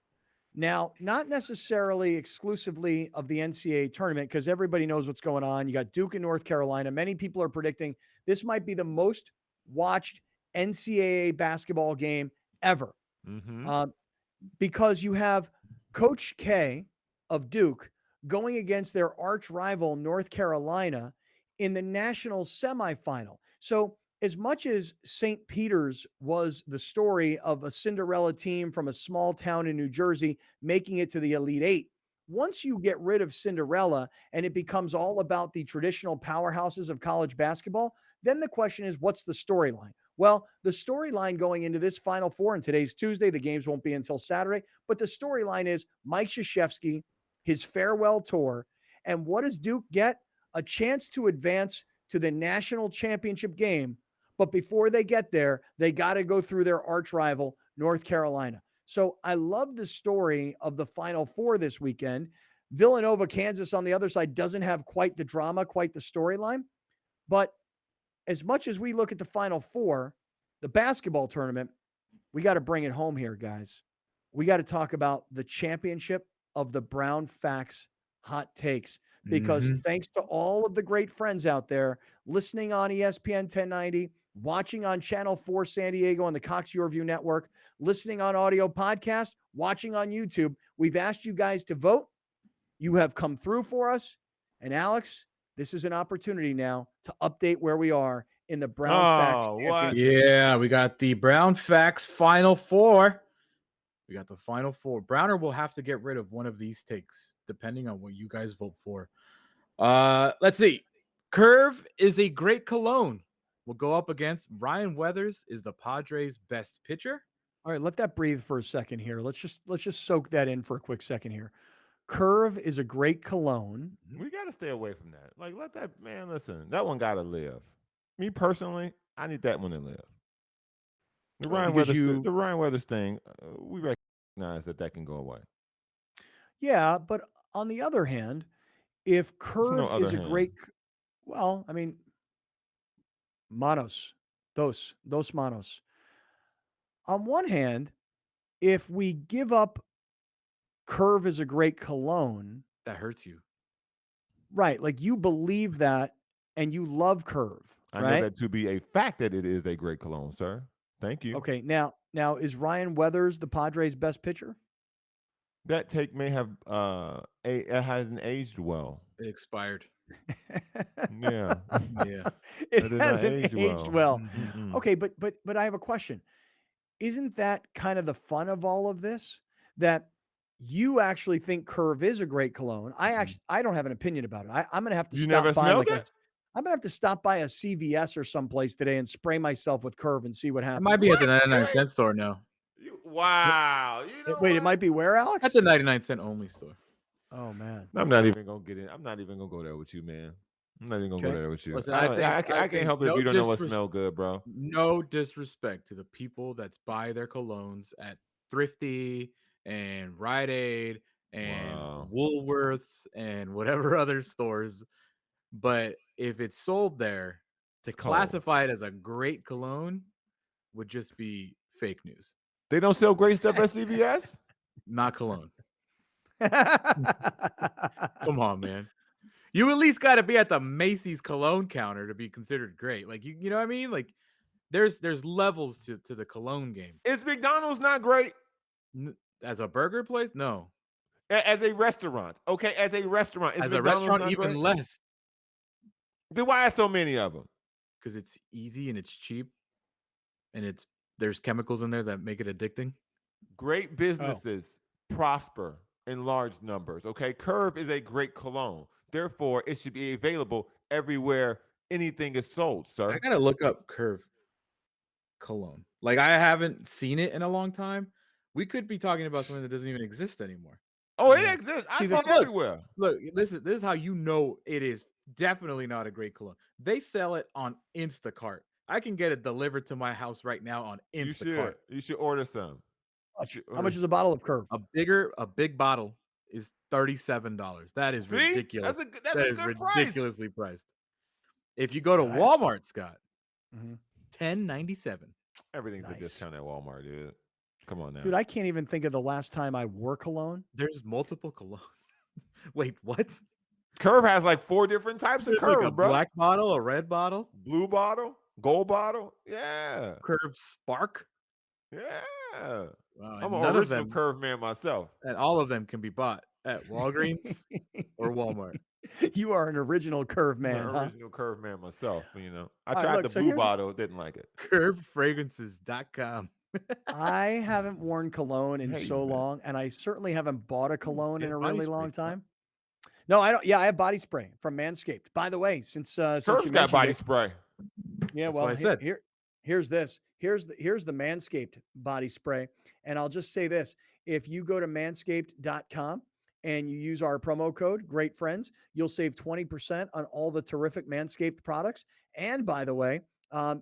S2: Now, not necessarily exclusively of the NCAA tournament, because everybody knows what's going on. You got Duke and North Carolina. Many people are predicting this might be the most watched NCAA basketball game ever. Because you have Coach K of Duke going against their arch rival, North Carolina, in the national semifinal. So, as much as St. Peter's was the story of a Cinderella team from a small town in New Jersey making it to the Elite Eight, once you get rid of Cinderella and it becomes all about the traditional powerhouses of college basketball, then the question is, what's the storyline? Well, the storyline going into this Final Four, and today's Tuesday, the games won't be until Saturday, but the storyline is Mike Krzyzewski, his farewell tour, and what does Duke get? A chance to advance to the national championship game. But before they get there, they got to go through their arch rival, North Carolina. So I love the story of the Final Four this weekend. Villanova, Kansas on the other side doesn't have quite the drama, quite the storyline. But as much as we look at the Final Four, the basketball tournament, we got to bring it home here, guys. We got to talk about the championship of the Brown Facts Hot Takes. Because thanks to all of the great friends out there listening on ESPN 1090, watching on Channel 4 San Diego on the Cox Yorview Network, listening on audio podcast, watching on YouTube, we've asked you guys to vote. You have come through for us. And Alex, this is an opportunity now to update where we are in the Brown Facts Championship.
S3: Yeah, we got the Brown Facts Final Four. We got the Final Four. Browner will have to get rid of one of these takes, depending on what you guys vote for. Let's see. Curve is a great cologne. Will go up against Ryan Weathers is the Padres' best pitcher.
S2: All right, let that breathe for a second here. Let's just soak that in for a quick second here. Curve is a great cologne.
S4: We got to stay away from that. Like, let that man listen. That one got to live. Me personally, I need that one to live. The Ryan Weathers thing, we recognize that can go away.
S2: Yeah, but on the other hand, if Curve is a great, well, I mean, manos, dos manos. On one hand, if we give up Curve is a great cologne,
S3: that hurts you.
S2: Right. Like you believe that and you love Curve.
S4: I know that to be a fact that it is a great cologne, sir. Thank you.
S2: Okay. Now is Ryan Weathers the Padres' best pitcher?
S4: That take may have it hasn't aged well.
S3: It expired.
S4: Yeah.
S3: Yeah.
S2: It hasn't aged well. Okay, but I have a question. Isn't that kind of the fun of all of this? That you actually think Curve is a great cologne. I don't have an opinion about it. I'm gonna have to stop
S4: never
S2: by
S4: smelled it?
S2: I'm gonna have to stop by a CVS or someplace today and spray myself with Curve and see what happens.
S3: It might be at the 99-cent store now.
S4: Wow.
S2: Wait, it might be where, Alex?
S3: At the 99-cent only store.
S2: Oh man.
S4: I'm not even gonna get in. I'm not even gonna go there with you, man. I'm not even gonna go there with you.
S3: Listen,
S4: I can't help it if you don't know what
S3: disres-
S4: smell good, bro.
S3: No disrespect to the people that buy their colognes at Thrifty and Rite Aid and Woolworths and whatever other stores, but if it's sold there, to classify it as a great cologne would just be fake news.
S4: They don't sell great stuff at CVS?
S3: Not cologne. Come on, man. You at least got to be at the Macy's cologne counter to be considered great. Like you know what I mean? Like there's levels to the cologne game.
S4: Is McDonald's not great?
S3: As a burger place? No.
S4: As a restaurant. Okay, as a restaurant. Is
S3: As
S4: McDonald's
S3: a restaurant,
S4: not
S3: even
S4: great?
S3: less.
S4: Then why are so many of them?
S3: Because it's easy and it's cheap, and there's chemicals in there that make it addicting.
S4: Great businesses prosper in large numbers. Okay, Curve is a great cologne. Therefore, it should be available everywhere anything is sold, sir.
S3: I gotta look up Curve cologne. Like I haven't seen it in a long time. We could be talking about something that doesn't even exist anymore.
S4: Oh, it exists. I see it everywhere.
S3: Look, this is how you know it is definitely not a great cologne. They sell it on Instacart. I can get it delivered to my house right now on Instacart.
S4: You should order some.
S2: How much is a bottle of Curve?
S3: A big bottle is $37. That is ridiculous.
S4: That's a good price.
S3: Ridiculously priced. If you go to Walmart, Scott, $10.97.
S4: Everything's a
S2: Nice.
S4: discount at Walmart, dude. Come on now.
S2: Dude, I can't even think of the last time I wore cologne.
S3: There's multiple cologne. Wait, what?
S4: Curve has like 4 different types of
S3: There's
S4: Curve,
S3: like a
S4: bro.
S3: black bottle, a red bottle,
S4: Blue bottle, gold bottle. Yeah.
S3: Curve Spark.
S4: Yeah.
S3: Wow,
S4: I'm
S3: and
S4: an
S3: none of
S4: original
S3: them,
S4: Curve man myself.
S3: and all of them can be bought at Walgreens or Walmart.
S2: You are an original curve
S4: I'm
S2: man,
S4: an
S2: huh?
S4: original Curve man myself, you know. I
S2: All right,
S4: tried
S2: look,
S4: the
S2: so
S4: blue
S2: here's-
S4: bottle, didn't like it.
S3: Curvefragrances.com.
S2: I haven't worn cologne in
S4: Hey,
S2: so
S4: man.
S2: long, and I certainly haven't bought a cologne in
S3: Yeah,
S2: a
S3: body
S2: really
S3: spray
S2: long
S3: stuff.
S2: time. No, I don't. Yeah, I have body spray from Manscaped. By the way, since you
S4: Curve's got
S2: mentioned
S4: body
S2: it,
S4: spray.
S2: yeah,
S3: That's
S2: well,
S3: what I said.
S2: here's this. Here's the Manscaped body spray, and I'll just say this: if you go to manscaped.com and you use our promo code Great Friends, you'll save 20% on all the terrific Manscaped products. And by the way,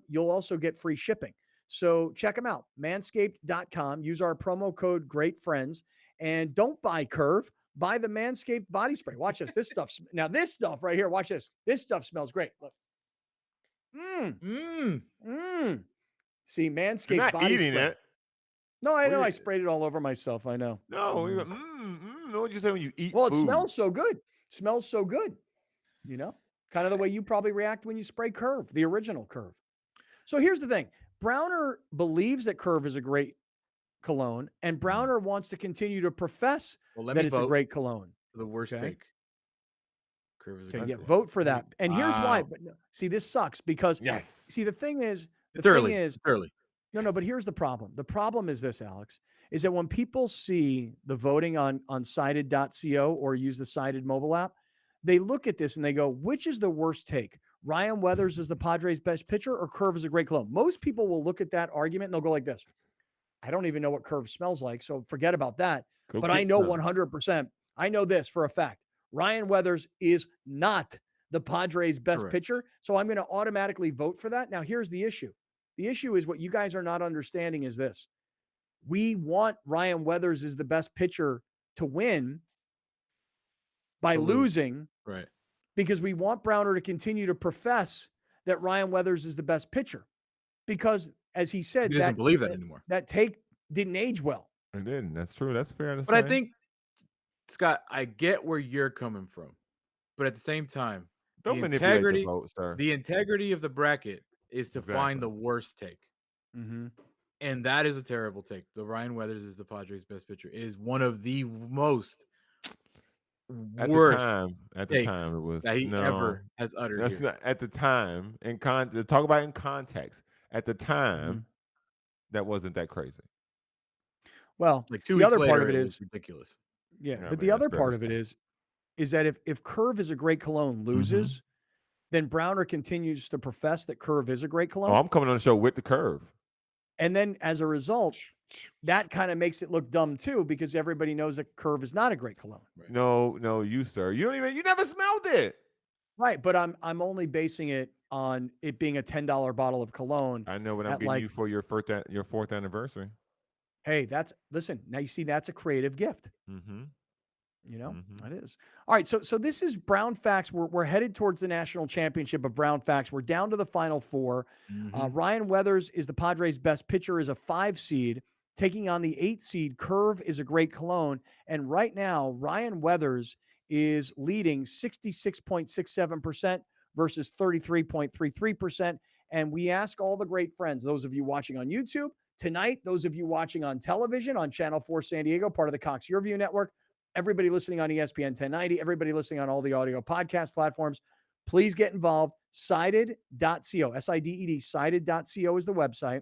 S2: you'll also get free shipping. So check them out, manscaped.com. Use our promo code Great Friends, and don't buy Curve. Buy the Manscaped body spray. Watch this. This stuff right here. Watch this. This stuff smells great. Look. See,
S4: You're
S2: Manscaped
S4: not
S2: body
S4: eating
S2: spray.
S4: it.
S2: No, I
S4: What
S2: know.
S4: do
S2: I
S4: you-
S2: sprayed it all over myself. I know.
S4: No, you go, know what you say when you eat
S2: Well, it
S4: food.
S2: smells so good. Smells so good. You know, kind of the way you probably react when you spray Curve, the original Curve. So here's the thing. Browner believes that Curve is a great cologne, and Browner wants to continue to profess
S3: Well, let
S2: that
S3: me
S2: it's a
S3: vote
S2: great cologne.
S3: for the worst
S2: Okay.
S3: take. Curve is a
S2: Okay,
S3: good
S2: yeah,
S3: cologne.
S2: vote for that. And here's why.
S3: Wow.
S2: But see, this sucks because
S4: Yes.
S2: see, the thing is,
S3: It's early. It's early.
S2: No, but here's the problem. The problem is this, Alex, is that when people see the voting on sided.co or use the Sided mobile app, they look at this and they go, which is the worst take? Ryan Weathers is the Padres' best pitcher or Curve is a great cologne? Most people will look at that argument and they'll go like this. I don't even know what Curve smells like, so forget about that.
S4: Go
S2: But
S4: get
S2: I know
S4: some.
S2: 100%. I know this for a fact. Ryan Weathers is not the Padres' best
S3: Correct.
S2: pitcher, so I'm going to automatically vote for that. Now, here's the issue. The issue is what you guys are not understanding is this. We want Ryan Weathers as the best pitcher to win by
S3: To lose.
S2: losing
S3: Right.
S2: because we want Browner to continue to profess that Ryan Weathers is the best pitcher. Because as he said,
S3: He doesn't believe that anymore.
S2: That take didn't age well.
S4: It didn't. That's true. That's fair to say.
S3: But I think, Scott, I get where you're coming from. But at the same time,
S4: Don't
S3: the
S4: manipulate
S3: integrity,
S4: the vote, sir.
S3: the integrity of the bracket is to find the worst take.
S2: Mm-hmm.
S3: And that is a terrible take. The Ryan Weathers is the Padres' best pitcher is one of the most
S4: At
S3: worst
S4: the
S3: takes
S4: time, it was
S3: that he
S4: no,
S3: ever has uttered
S4: That's
S3: here.
S4: not at the time. To talk about in context. At the time, that wasn't that crazy.
S2: Well,
S3: Like 2
S2: the
S3: weeks
S2: other
S3: later,
S2: part of it
S3: was
S2: is
S3: ridiculous.
S2: yeah,
S4: Yeah,
S2: but
S4: man,
S2: the
S4: that's
S2: other
S4: fair
S2: part
S4: to
S2: of it
S4: say.
S2: is that if Curve is a great cologne
S4: Mm-hmm.
S2: loses, then Browner continues to profess that Curve is a great cologne.
S4: Oh, I'm coming on the show with the Curve.
S2: And then as a result, that kind of makes it look dumb too, because everybody knows that Curve is not a great cologne.
S4: No, you sir. You never smelled it.
S2: Right. But I'm only basing it on it being a $10 bottle of cologne.
S4: I know what I'm
S2: at
S4: getting
S2: like,
S4: you for your fourth anniversary.
S2: hey, listen, now you see that's a creative gift.
S4: Mm-hmm.
S2: You know, it is. All right. So this is Brown Facts. We're headed towards the national championship of Brown Facts. We're down to the final four. Ryan Weathers is the Padres' best pitcher, is a 5 seed, taking on the 8 seed. Curve is a great cologne. And right now, Ryan Weathers is leading 66.67% versus 33.33%. And we ask all the great friends, those of you watching on YouTube tonight, those of you watching on television on Channel 4 San Diego, part of the Cox Your-View Network, everybody listening on ESPN 1090, everybody listening on all the audio podcast platforms, please get involved. Sided.co, S-I-D-E-D, sided.co is the website.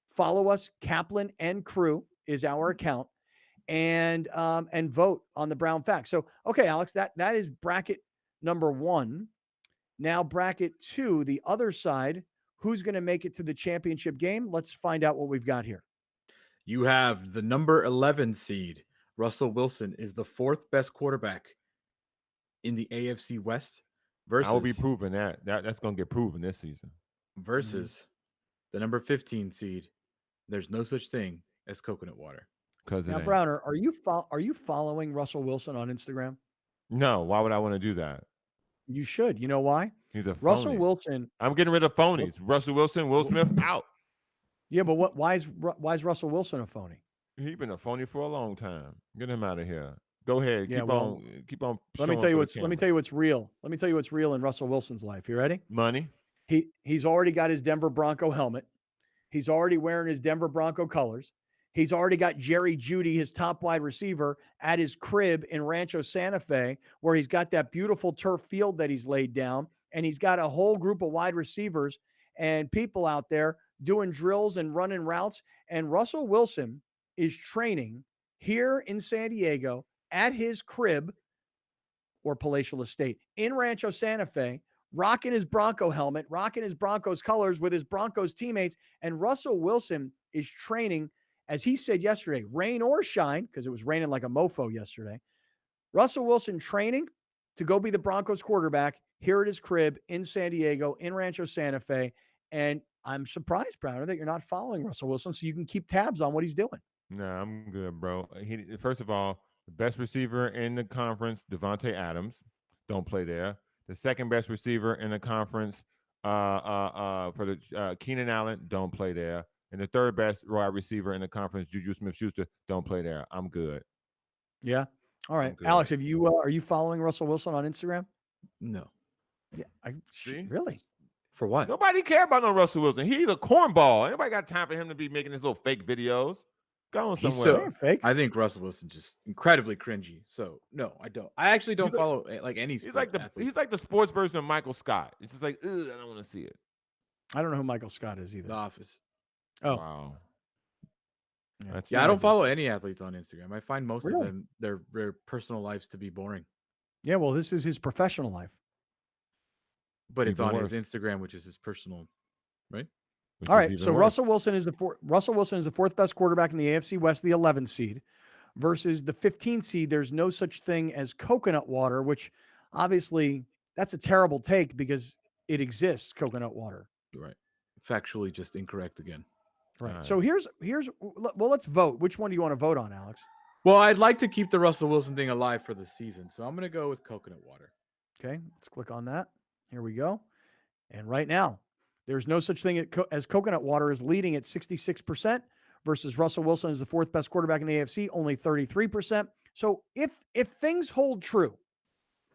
S2: Follow us. Kaplan and Crew is our account. And vote on the Brown Facts. So, okay, Alex, that is bracket number 1. Now, bracket 2, the other side, who's going to make it to the championship game? Let's find out what we've got here.
S3: You have the number 11 seed. Russell Wilson is the 4th best quarterback in the AFC West versus
S4: I will be proving that's going to get proven this season.
S3: Versus the number 15 seed. There's no such thing as coconut water.
S2: Now, Browner, are you following Russell Wilson on Instagram?
S4: No, why would I want to do that?
S2: You should. You know why?
S4: He's a
S2: Russell
S4: phony.
S2: Wilson.
S4: I'm getting rid of phonies. Russell Wilson, Will Smith out.
S2: Yeah, but why is Russell Wilson a phony?
S4: He's been a phony for a long time. Get him out of here. Go ahead.
S2: Yeah,
S4: keep
S2: well,
S4: on.
S2: Let me
S4: showing
S2: tell you
S4: for the
S2: what's real. Let me tell you what's real in Russell Wilson's life. You ready?
S4: money.
S2: He's already got his Denver Bronco helmet. He's already wearing his Denver Bronco colors. He's already got Jerry Jeudy, his top wide receiver, at his crib in Rancho Santa Fe, where he's got that beautiful turf field that he's laid down. And he's got a whole group of wide receivers and people out there doing drills and running routes. And Russell Wilson is training here in San Diego at his crib or palatial estate in Rancho Santa Fe, rocking his Bronco helmet, rocking his Broncos colors with his Broncos teammates. And Russell Wilson is training, as he said yesterday, rain or shine, because it was raining like a mofo yesterday. Russell Wilson training to go be the Broncos quarterback here at his crib in San Diego, in Rancho Santa Fe. And I'm surprised, Browner, that you're not following Russell Wilson so you can keep tabs on what he's doing.
S4: Nah, I'm good, bro. First of all, the best receiver in the conference, Devontae Adams, don't play there. The second best receiver in the conference, for the Keenan Allen, don't play there. And the third best wide receiver in the conference, Juju Smith-Schuster, don't play there. I'm good.
S2: Yeah. All right,
S4: good.
S2: Alex, are you following Russell Wilson on Instagram?
S3: No.
S2: Yeah,
S4: See?
S2: Really?
S3: For what?
S4: Nobody care about no Russell Wilson. He's a cornball. Anybody got time for him to be making his little fake videos? Go on
S3: He's
S4: somewhere.
S2: fake.
S3: I think Russell Wilson just incredibly cringy. So no, I don't. I actually don't follow like any.
S4: He's like
S3: athletes.
S4: he's like the sports version of Michael Scott. It's just like, ugh, I don't want to see it.
S2: I don't know who Michael Scott is either.
S3: The Office.
S2: Oh,
S4: Wow.
S3: Yeah, I don't follow any athletes on Instagram. I find most
S2: Really?
S3: of them their personal lives to be boring.
S2: Yeah, well, this is his professional life.
S3: But it's
S4: Even
S3: on his
S4: worse.
S3: Instagram, which is his personal, right?
S4: Which
S2: All
S4: is
S2: right,
S4: even
S2: so
S4: worse.
S2: Russell Wilson is the fourth best quarterback in the AFC West, the 11th seed, versus the 15th seed. There's no such thing as coconut water, which obviously that's a terrible take because it exists, coconut water.
S3: Right. Factually just incorrect again.
S2: Right.
S4: Right.
S2: So well, let's vote. Which one do you want to vote on, Alex?
S3: Well, I'd like to keep the Russell Wilson thing alive for the season, so I'm going to go with coconut water.
S2: Okay, let's click on that. Here we go. And right now, there's no such thing as coconut water is leading at 66% versus Russell Wilson is the fourth best quarterback in the AFC, only 33%. So if things hold true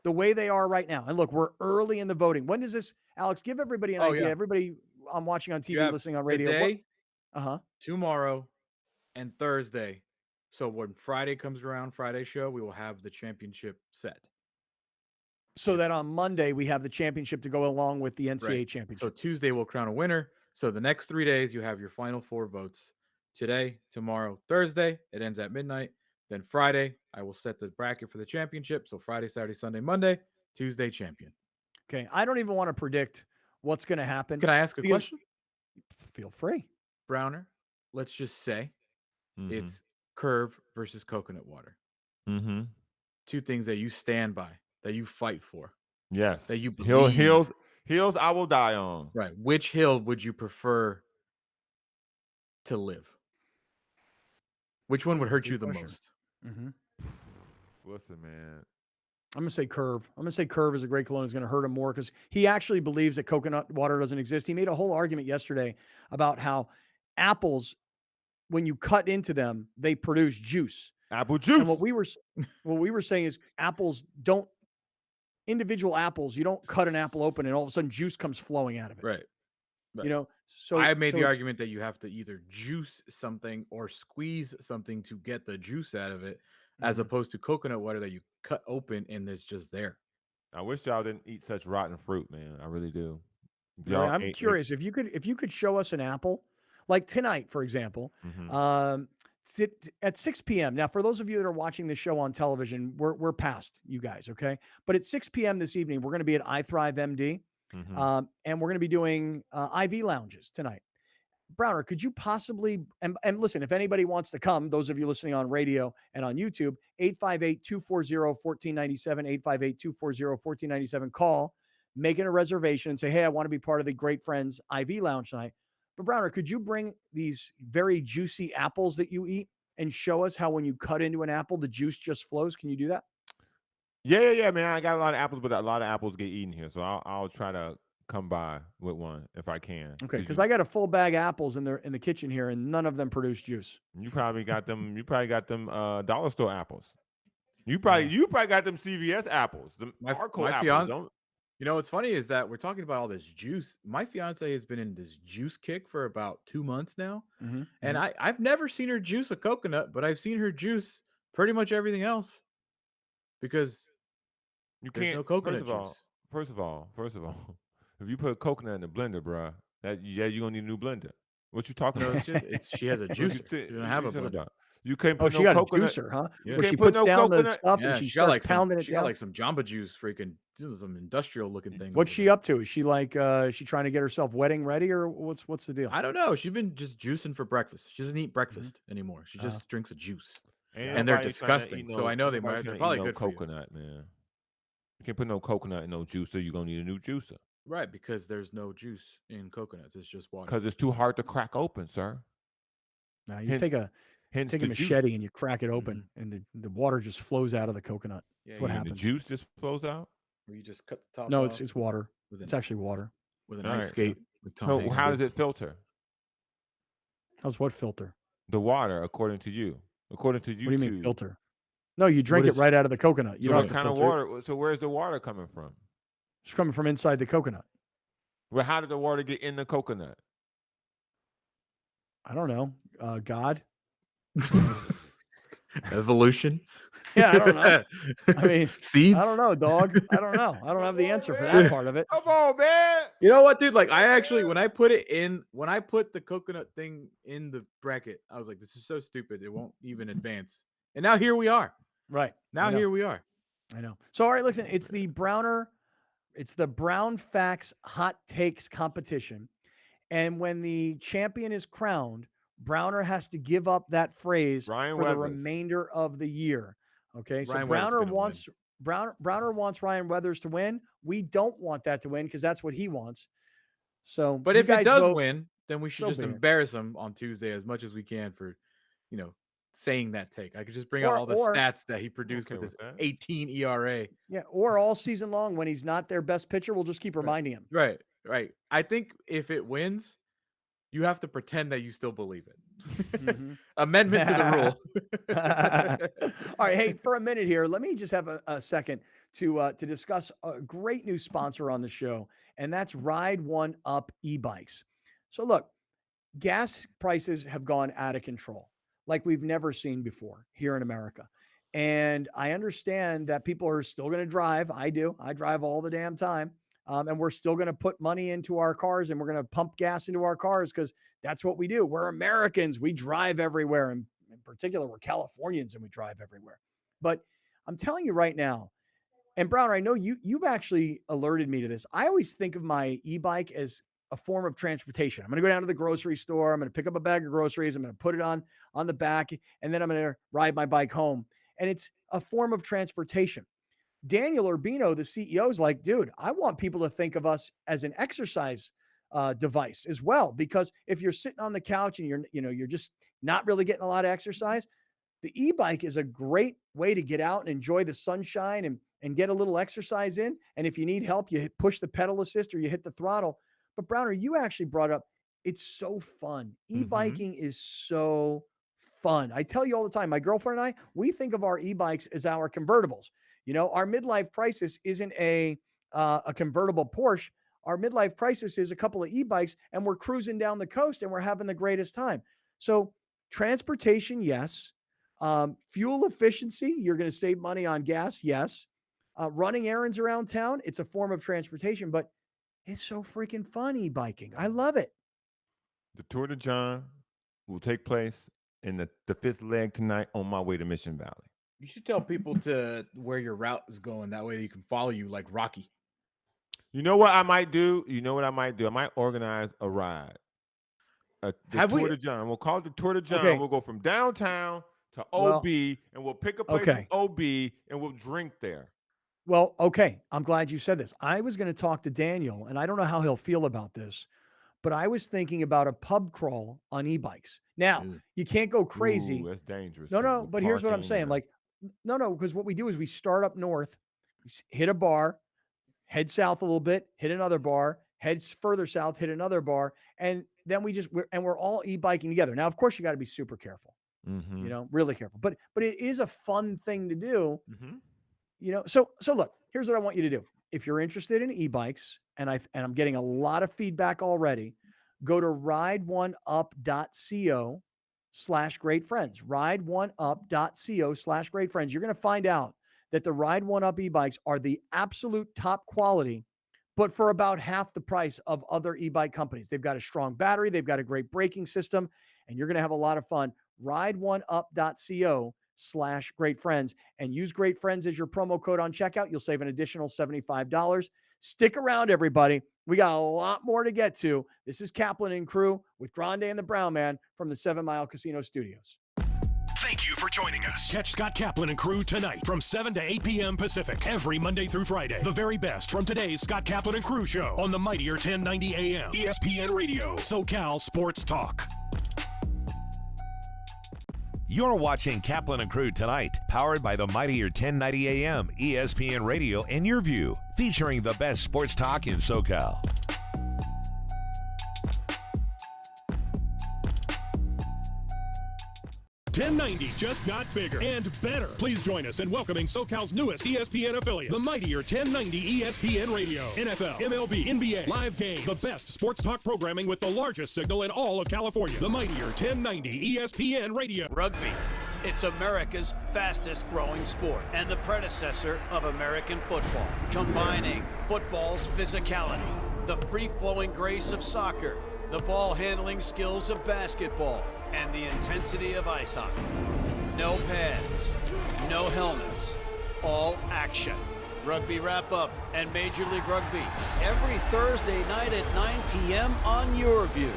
S2: the way they are right now, and look, we're early in the voting. When does this, Alex, give everybody an idea.
S3: Yeah.
S2: Everybody I'm watching on
S3: You
S2: TV,
S3: have
S2: listening on radio.
S3: today,
S2: Uh-huh.
S3: tomorrow, and Thursday. So when Friday comes around, Friday show, we will have the championship set.
S2: So that on Monday, we have the championship to go along with the NCAA
S3: Right.
S2: championship.
S3: So Tuesday we'll crown a winner. So the next 3 days you have your final 4 votes. Today, tomorrow, Thursday. It ends at midnight. Then Friday, I will set the bracket for the championship. So Friday, Saturday, Sunday, Monday, Tuesday, champion.
S2: Okay. I don't even want to predict what's going to happen.
S3: Can I ask a
S2: because-
S3: question?
S2: Feel free.
S3: Browner, let's just say
S4: Mhm.
S3: it's curve versus coconut water.
S4: Mm-hmm.
S3: 2 things that you stand by, that you fight for.
S4: Yes.
S3: That you
S4: Hills,
S3: believe.
S4: hills I will die on.
S3: Right. Which hill would you prefer to live? Which one would hurt
S2: Good
S3: you the
S2: question.
S3: most?
S2: Mm-hmm.
S4: Listen, man.
S2: I'm going to say curve. I'm going to say curve is a great cologne is going to hurt him more because he actually believes that coconut water doesn't exist. He made a whole argument yesterday about how apples, when you cut into them, they produce juice.
S4: Apple juice.
S2: And what we were saying is individual apples, you don't cut an apple open and all of a sudden juice comes flowing out of it.
S3: Right.
S2: You know, so
S3: I made
S2: so
S3: the
S2: it's-
S3: argument that you have to either juice something or squeeze something to get the juice out of it, as
S2: Mhm.
S3: opposed to coconut water that you cut open and it's just there.
S4: I wish y'all didn't eat such rotten fruit, man. I really do. If
S2: Really,
S4: y'all
S2: I'm
S4: ate-
S2: curious if you could show us an apple, like tonight, for example,
S4: Mhm.
S2: at 6 p.m. Now, for those of you that are watching this show on television, we're past you guys, okay? But at 6 p.m. this evening, we're going to be at iThrive MD,
S4: Mhm.
S2: and we're going to be doing IV lounges tonight. Browner, could you possibly and listen, if anybody wants to come, those of you listening on radio and on YouTube, 858-240-1497, 858-240-1497, call, make it a reservation and say, hey, I want to be part of the Great Friends IV Lounge tonight. But Browner, could you bring these very juicy apples that you eat and show us how when you cut into an apple, the juice just flows? Can you do that?
S4: Yeah, man. I got a lot of apples, but a lot of apples get eaten here, so I'll try to come by with one if I can.
S2: Okay, because
S4: you
S2: I got a full bag of apples in the kitchen here, and none of them produce juice.
S4: you probably got them. You probably got them dollar store apples. You
S2: Yeah.
S4: probably got them CVS apples. Them
S3: My
S4: Arco
S3: my
S4: apples.
S3: fiance,
S4: Don't
S3: you know what's funny is that we're talking about all this juice. My fiance has been in this juice kick for about 2 months now,
S2: Mm-hmm.
S3: and I've never seen her juice a coconut, but I've seen her juice pretty much everything else because
S4: you
S3: there's
S4: can't.
S3: no coconut juice.
S4: First of all, if you put a coconut in the blender, bruh, you're gonna need a new blender. What you talking
S3: No,
S4: about?
S3: she has a
S4: What you
S3: juicer.
S4: say-
S3: She doesn't
S4: what
S3: have
S4: you
S3: a
S4: talking
S3: blender.
S4: about? You can't
S2: Oh,
S4: put
S2: she
S4: no
S2: got
S4: coconut.
S2: a juicer, huh?
S3: Yeah.
S2: Where
S4: Can't
S2: she
S4: put
S2: puts
S4: no
S2: down the
S4: coconut.
S2: stuff
S3: Yeah,
S2: and she
S3: she got
S2: starts
S3: like some.
S2: pounding it
S3: She got
S2: down.
S3: like some Jamba Juice, freaking doing some industrial looking thing.
S2: What's
S3: over
S2: she
S3: there.
S2: up to? Is she like she trying to get herself wedding ready, or what's the deal?
S3: I don't know. She's been just juicing for breakfast. She doesn't eat breakfast anymore. She
S2: Oh.
S3: just drinks a juice,
S4: Ain't
S3: and they're
S4: nobody trying to eat
S3: disgusting. So I know
S4: ain't nobody
S3: they're
S4: trying to eat
S3: probably
S4: no
S3: good for you.
S4: coconut, man. You can't put no coconut in no juicer. You're gonna need a new juicer
S3: Right, because there's no juice in coconuts. It's just water.
S4: because it's too hard to crack open, sir.
S2: Now you
S4: Hence,
S2: take a
S4: hence
S2: take a
S4: the juice.
S2: machete and you crack it open, and the water just flows out of the coconut.
S3: Yeah,
S2: That's what
S4: And the
S2: happens.
S4: juice just flows out.
S3: Where you just cut the top
S2: No,
S3: off
S2: it's water.
S3: with
S2: It's
S3: an
S2: actually water.
S3: with an
S4: All
S3: ice
S4: right.
S3: skate with Tom
S4: So
S3: Hanks
S4: how
S3: did.
S4: does it filter
S2: How's what filter?
S4: the water according to you? According to
S2: What do you mean
S4: YouTube.
S2: filter? No, you drink it
S3: is-
S2: right out of the coconut. You
S4: So
S2: don't
S4: what
S2: have to
S4: kind of
S2: filter it.
S4: water? So where's the water coming from?
S2: It's coming from inside the coconut.
S4: Well, how did the water get in the coconut?
S2: I don't know. God.
S3: Evolution.
S2: Yeah, I don't know. I mean,
S3: seeds.
S2: I don't know, dog. I don't know. I don't have the answer for that part of it.
S4: Come on, man.
S3: You know what, dude? Like, I actually, when I put the coconut thing in the bracket, I was like, this is so stupid. It won't even advance. And now here we are.
S2: Right.
S3: Now
S2: I know.
S3: here we are.
S2: I know. So, all right, listen, it's the Brown Facts Hot Takes competition. And when the champion is crowned, Browner has to give up that phrase
S4: Ryan
S2: for the
S4: Weathers.
S2: remainder of the year. Okay. So
S3: Ryan Weathers is
S2: Browner
S3: gonna
S2: wants Browner wants Ryan Weathers to win. We don't want that to win because that's what he wants. So,
S3: But
S2: you
S3: if it
S2: guys
S3: does
S2: vote.
S3: win, then we should
S2: So
S3: just
S2: be it.
S3: embarrass him on Tuesday as much as we can for, saying that take. I could just bring out all the
S2: Or-
S3: stats that he produced
S4: okay
S3: with his
S4: with that.
S3: 18 ERA.
S2: Yeah, or all season long when he's not their best pitcher, we'll just keep reminding him.
S3: Right. I think if it wins, you have to pretend that you still believe it.
S2: Mhm.
S3: Amendment to the rule.
S2: All right, hey, for a minute here, let me just have a second to discuss a great new sponsor on the show, and that's Ride One Up e-bikes. So look, gas prices have gone out of control, like we've never seen before here in America. And I understand that people are still going to drive. I do. I drive all the damn time. And we're still going to put money into our cars and we're going to pump gas into our cars because that's what we do. We're Americans. We drive everywhere. And in particular, we're Californians and we drive everywhere. But I'm telling you right now, and Browner, I know you've actually alerted me to this. I always think of my e-bike as a form of transportation. I'm going to go down to the grocery store. I'm going to pick up a bag of groceries. I'm going to put it on the back, and then I'm going to ride my bike home. And it's a form of transportation. Daniel Urbino, the CEO, is like, dude, I want people to think of us as an exercise device as well. Because if you're sitting on the couch and you're just not really getting a lot of exercise, the e-bike is a great way to get out and enjoy the sunshine and get a little exercise in. And if you need help, you push the pedal assist or you hit the throttle. But Browner, you actually brought up, it's so fun. E-biking is so fun. I tell you all the time, my girlfriend and I, we think of our e-bikes as our convertibles. Our midlife crisis isn't a convertible Porsche. Our midlife crisis is a couple of e-bikes, and we're cruising down the coast and we're having the greatest time. So transportation, yes. Fuel efficiency, you're going to save money on gas, yes. Running errands around town, it's a form of transportation, but it's so freaking fun e-biking. I love it.
S4: The Tour de John will take place in the fifth leg tonight on my way to Mission Valley.
S3: You should tell people to where your route is going. That way they can follow you like Rocky.
S4: You know what I might do? I might organize a ride. The Tour de John. We'll call it the Tour de John.
S2: Okay.
S4: We'll go from downtown to
S2: Well,
S4: OB, and we'll pick a place
S2: okay.
S4: in OB, and we'll drink there.
S2: Well, okay. I'm glad you said this. I was going to talk to Daniel, and I don't know how he'll feel about this, but I was thinking about a pub crawl on e-bikes. Now, you can't go crazy.
S4: Ooh, that's dangerous.
S2: No,
S4: 'cause the
S2: but here's what I'm
S4: parking
S2: saying.
S4: and-
S2: Like, no, because what we do is we start up north hit a bar, head south a little bit, hit another bar, heads further south, hit another bar, and then we're all e-biking together. Now, of course, you got to be super careful, really careful. But it is a fun thing to do, So look, here's what I want you to do. If you're interested in e-bikes, and I'm getting a lot of feedback already, go to rideoneup.co/greatfriends. rideoneup.co/greatfriends. You're going to find out that the Ride One Up e-bikes are the absolute top quality, but for about half the price of other e-bike companies. They've got a strong battery, they've got a great braking system, and you're going to have a lot of fun. rideoneup.co/greatfriends and use Great Friends as your promo code on checkout. You'll save an additional $75. Stick around, everybody. We got a lot more to get to. This is Kaplan and Crew with Grande and the Brown Man from the 7 Mile Casino Studios.
S1: Thank you for joining us. Catch Scott Kaplan and Crew tonight from 7 to 8 p.m. Pacific every Monday through Friday. The very best from today's Scott Kaplan and Crew show on the mightier 1090 AM ESPN Radio, SoCal Sports Talk.
S5: You're watching Kaplan and Crew tonight, powered by the mightier 1090 AM ESPN Radio and Your View, featuring the best sports talk in SoCal.
S1: .1090 just got bigger and better. Please join us in welcoming SoCal's newest ESPN affiliate, the mightier 1090 ESPN Radio. NFL, MLB, NBA, live games, the best sports talk programming with the largest signal in all of California. The mightier 1090 ESPN Radio.
S6: Rugby. It's America's fastest growing sport and the predecessor of American football, combining football's physicality, the free-flowing grace of soccer, the ball handling skills of basketball, and the intensity of ice hockey. No pads, no helmets, all action. Rugby Wrap-Up and Major League Rugby every Thursday night at 9 p.m. on Your View.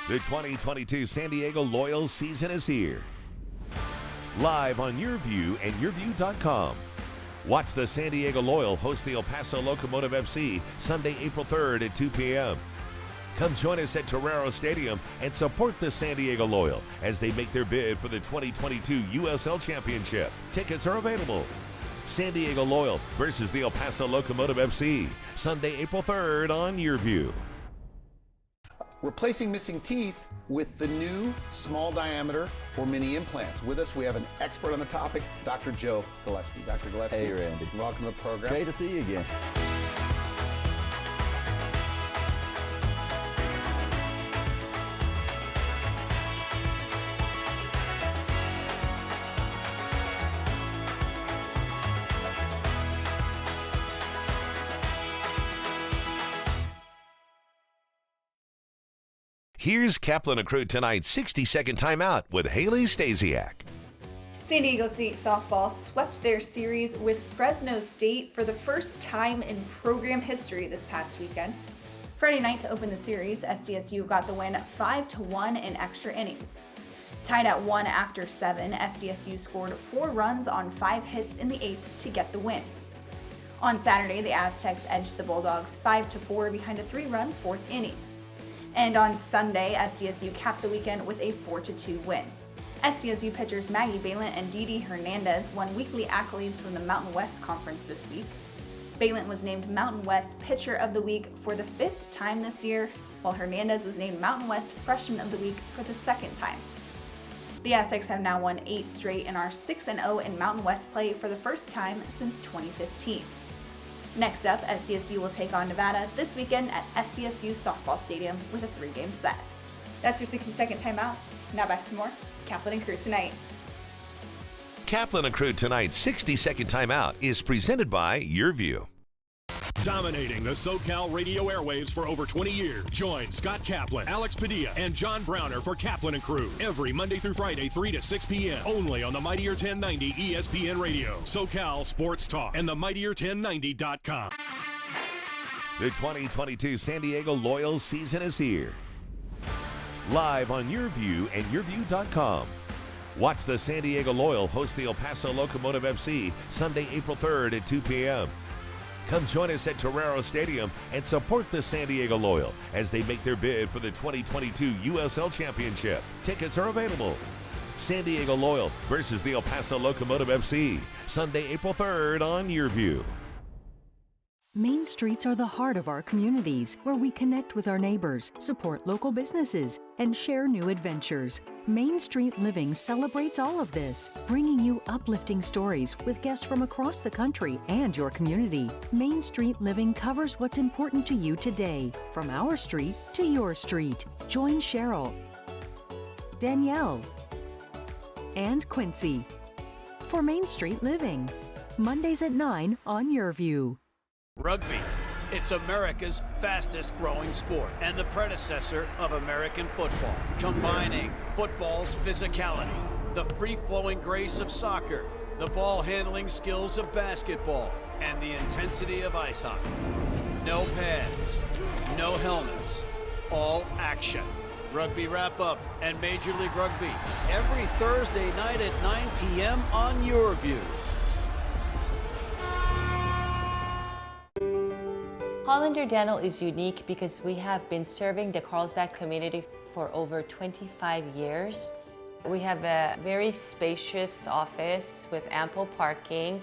S5: The 2022 San Diego Loyal season is here. Live on Your View and YourView.com. Watch the San Diego Loyal host the El Paso Locomotive FC Sunday, April 3rd at 2 p.m. Come join us at Torero Stadium and support the San Diego Loyal as they make their bid for the 2022 USL Championship. Tickets are available. San Diego Loyal versus the El Paso Locomotive FC, Sunday, April 3rd on Your View.
S13: Replacing missing teeth with the new small diameter or mini implants. With us, we have an expert on the topic, Dr. Joe Gillespie. Dr. Gillespie.
S14: Hey, Randy.
S13: Welcome to the program.
S14: Great to see you again.
S5: Here's Kaplan and Crew tonight's 60-second timeout with Haley Stasiak.
S11: San Diego State softball swept their series with Fresno State for the first time in program history this past weekend. Friday night to open the series, SDSU got the win 5-1 in extra innings. Tied at 1 after 7, SDSU scored 4 runs on 5 hits in the 8th to get the win. On Saturday, the Aztecs edged the Bulldogs 5-4 behind a 3-run 4th inning. And on Sunday, SDSU capped the weekend with a 4-2 win. SDSU pitchers Maggie Balint and Didi Hernandez won weekly accolades from the Mountain West Conference this week. Balint was named Mountain West Pitcher of the Week for the 5th time this year, while Hernandez was named Mountain West Freshman of the Week for the 2nd time. The Aztecs have now won 8 straight and are 6-0 in Mountain West play for the first time since 2015. Next up, SDSU will take on Nevada this weekend at SDSU Softball Stadium with a 3-game set. That's your 60-second timeout. Now back to more Kaplan and Crew tonight.
S5: Kaplan and Crew tonight's 60-second timeout is presented by Your View.
S1: Dominating the SoCal radio airwaves for over 20 years. Join Scott Kaplan, Alex Padilla, and John Browner for Kaplan and Crew every Monday through Friday, 3 to 6 p.m. Only on the mightier 1090 ESPN Radio, SoCal Sports Talk, and the mightier1090.com.
S5: The 2022 San Diego Loyal season is here. Live on Your View and YourView.com. Watch the San Diego Loyal host the El Paso Locomotive FC Sunday, April 3rd at 2 p.m. Come join us at Torero Stadium and support the San Diego Loyal as they make their bid for the 2022 USL Championship. Tickets are available. San Diego Loyal versus the El Paso Locomotive FC, Sunday, April 3rd on YurView.
S8: Main streets are the heart of our communities, where we connect with our neighbors, support local businesses, and share new adventures. Main Street Living celebrates all of this, bringing you uplifting stories with guests from across the country and your community. Main Street Living covers what's important to you today, from our street to your street. Join Cheryl, Danielle, and Quincy for Main Street Living, Mondays at 9 on YurView.
S6: Rugby. It's America's fastest growing sport and the predecessor of American football, combining football's physicality, the free-flowing grace of soccer, the ball-handling skills of basketball, and the intensity of ice hockey. No pads, no helmets, all action. Rugby Wrap-Up and Major League Rugby every Thursday night at 9 p.m. on YurView.
S14: Hollander Dental is unique because we have been serving the Carlsbad community for over 25 years. We have a very spacious office with ample parking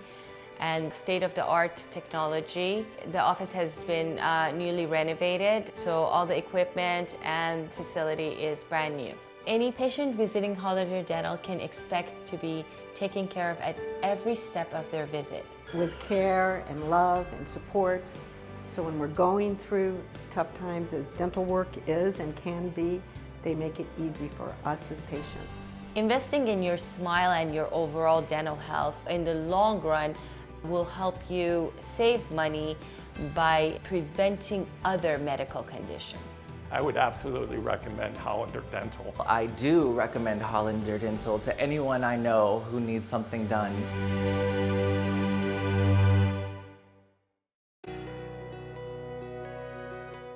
S14: and state-of-the-art technology. The office has been newly renovated, so all the equipment and facility is brand new. Any patient visiting Hollander Dental can expect to be taken care of at every step of their visit.
S15: With care and love and support. So when we're going through tough times, as dental work is and can be, they make it easy for us as patients.
S14: Investing in your smile and your overall dental health in the long run will help you save money by preventing other medical conditions.
S16: I would absolutely recommend Hollander Dental.
S17: I do recommend Hollander Dental to anyone I know who needs something done.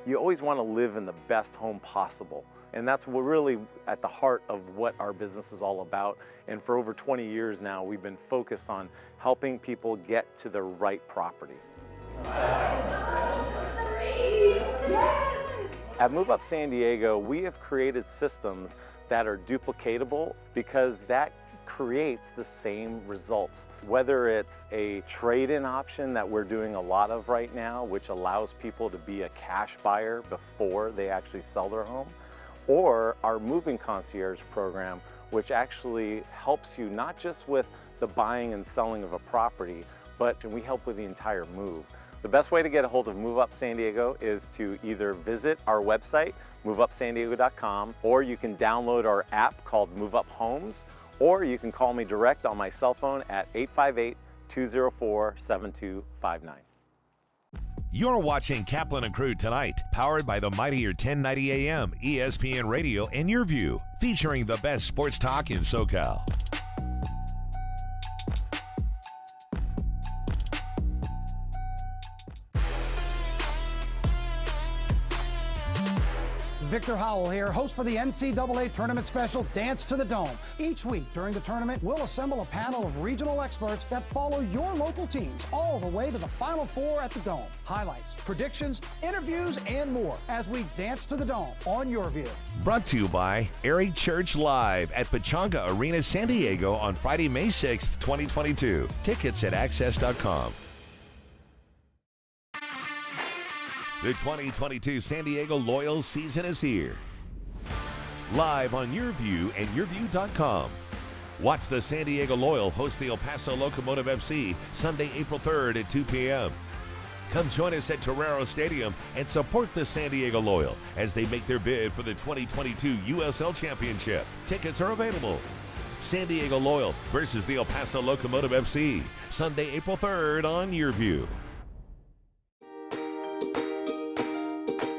S10: You always want to live in the best home possible. And that's what really at the heart of what our business is all about. And for over 20 years now, we've been focused on helping people get to the right property. At Move Up San Diego, we have created systems that are duplicatable because that creates the same results. Whether it's a trade-in option that we're doing a lot of right now, which allows people to be a cash buyer before they actually sell their home, or our Moving Concierge program, which actually helps you not just with the buying and selling of a property, but we help with the entire move. The best way to get a hold of Move Up San Diego is to either visit our website, moveupsandiego.com, or you can download our app called Move Up Homes, or you can call me direct on my cell phone at 858-204-7259.
S5: You're watching Kaplan and Crew tonight, powered by the mightier 1090 AM, ESPN Radio, and YurView, featuring the best sports talk in SoCal.
S7: Victor Howell here, host for the NCAA Tournament Special Dance to the Dome. Each week during the tournament, we'll assemble a panel of regional experts that follow your local teams all the way to the Final Four at the Dome. Highlights, predictions, interviews, and more as we dance to the Dome on YurView.
S5: Brought to you by Erie Church Live at Pechanga Arena, San Diego on Friday, May 6th, 2022. Tickets at access.com. The 2022 San Diego Loyal season is here. Live on YurView and YurView.com. Watch the San Diego Loyal host the El Paso Locomotive FC Sunday, April 3rd at 2 p.m. Come join us at Torero Stadium and support the San Diego Loyal as they make their bid for the 2022 USL Championship. Tickets are available. San Diego Loyal versus the El Paso Locomotive FC, Sunday, April 3rd on YurView.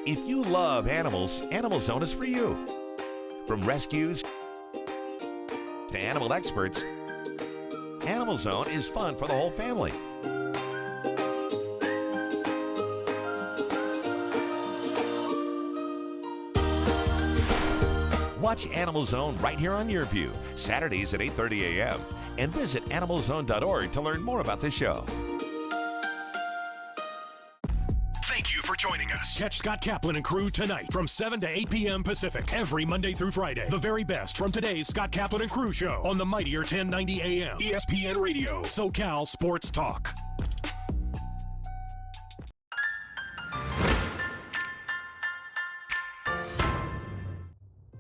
S5: If you love animals, Animal Zone is for you. From rescues to animal experts, Animal Zone is fun for the whole family. Watch Animal Zone right here on YurView, Saturdays at 8:30 a.m. and visit animalzone.org to learn more about the show.
S1: Thank you for joining us. Catch Scott Kaplan and crew tonight from 7 to 8 p.m. Pacific every Monday through Friday. The very best from today's Scott Kaplan and crew show on the mightier 1090 AM ESPN Radio, SoCal Sports Talk.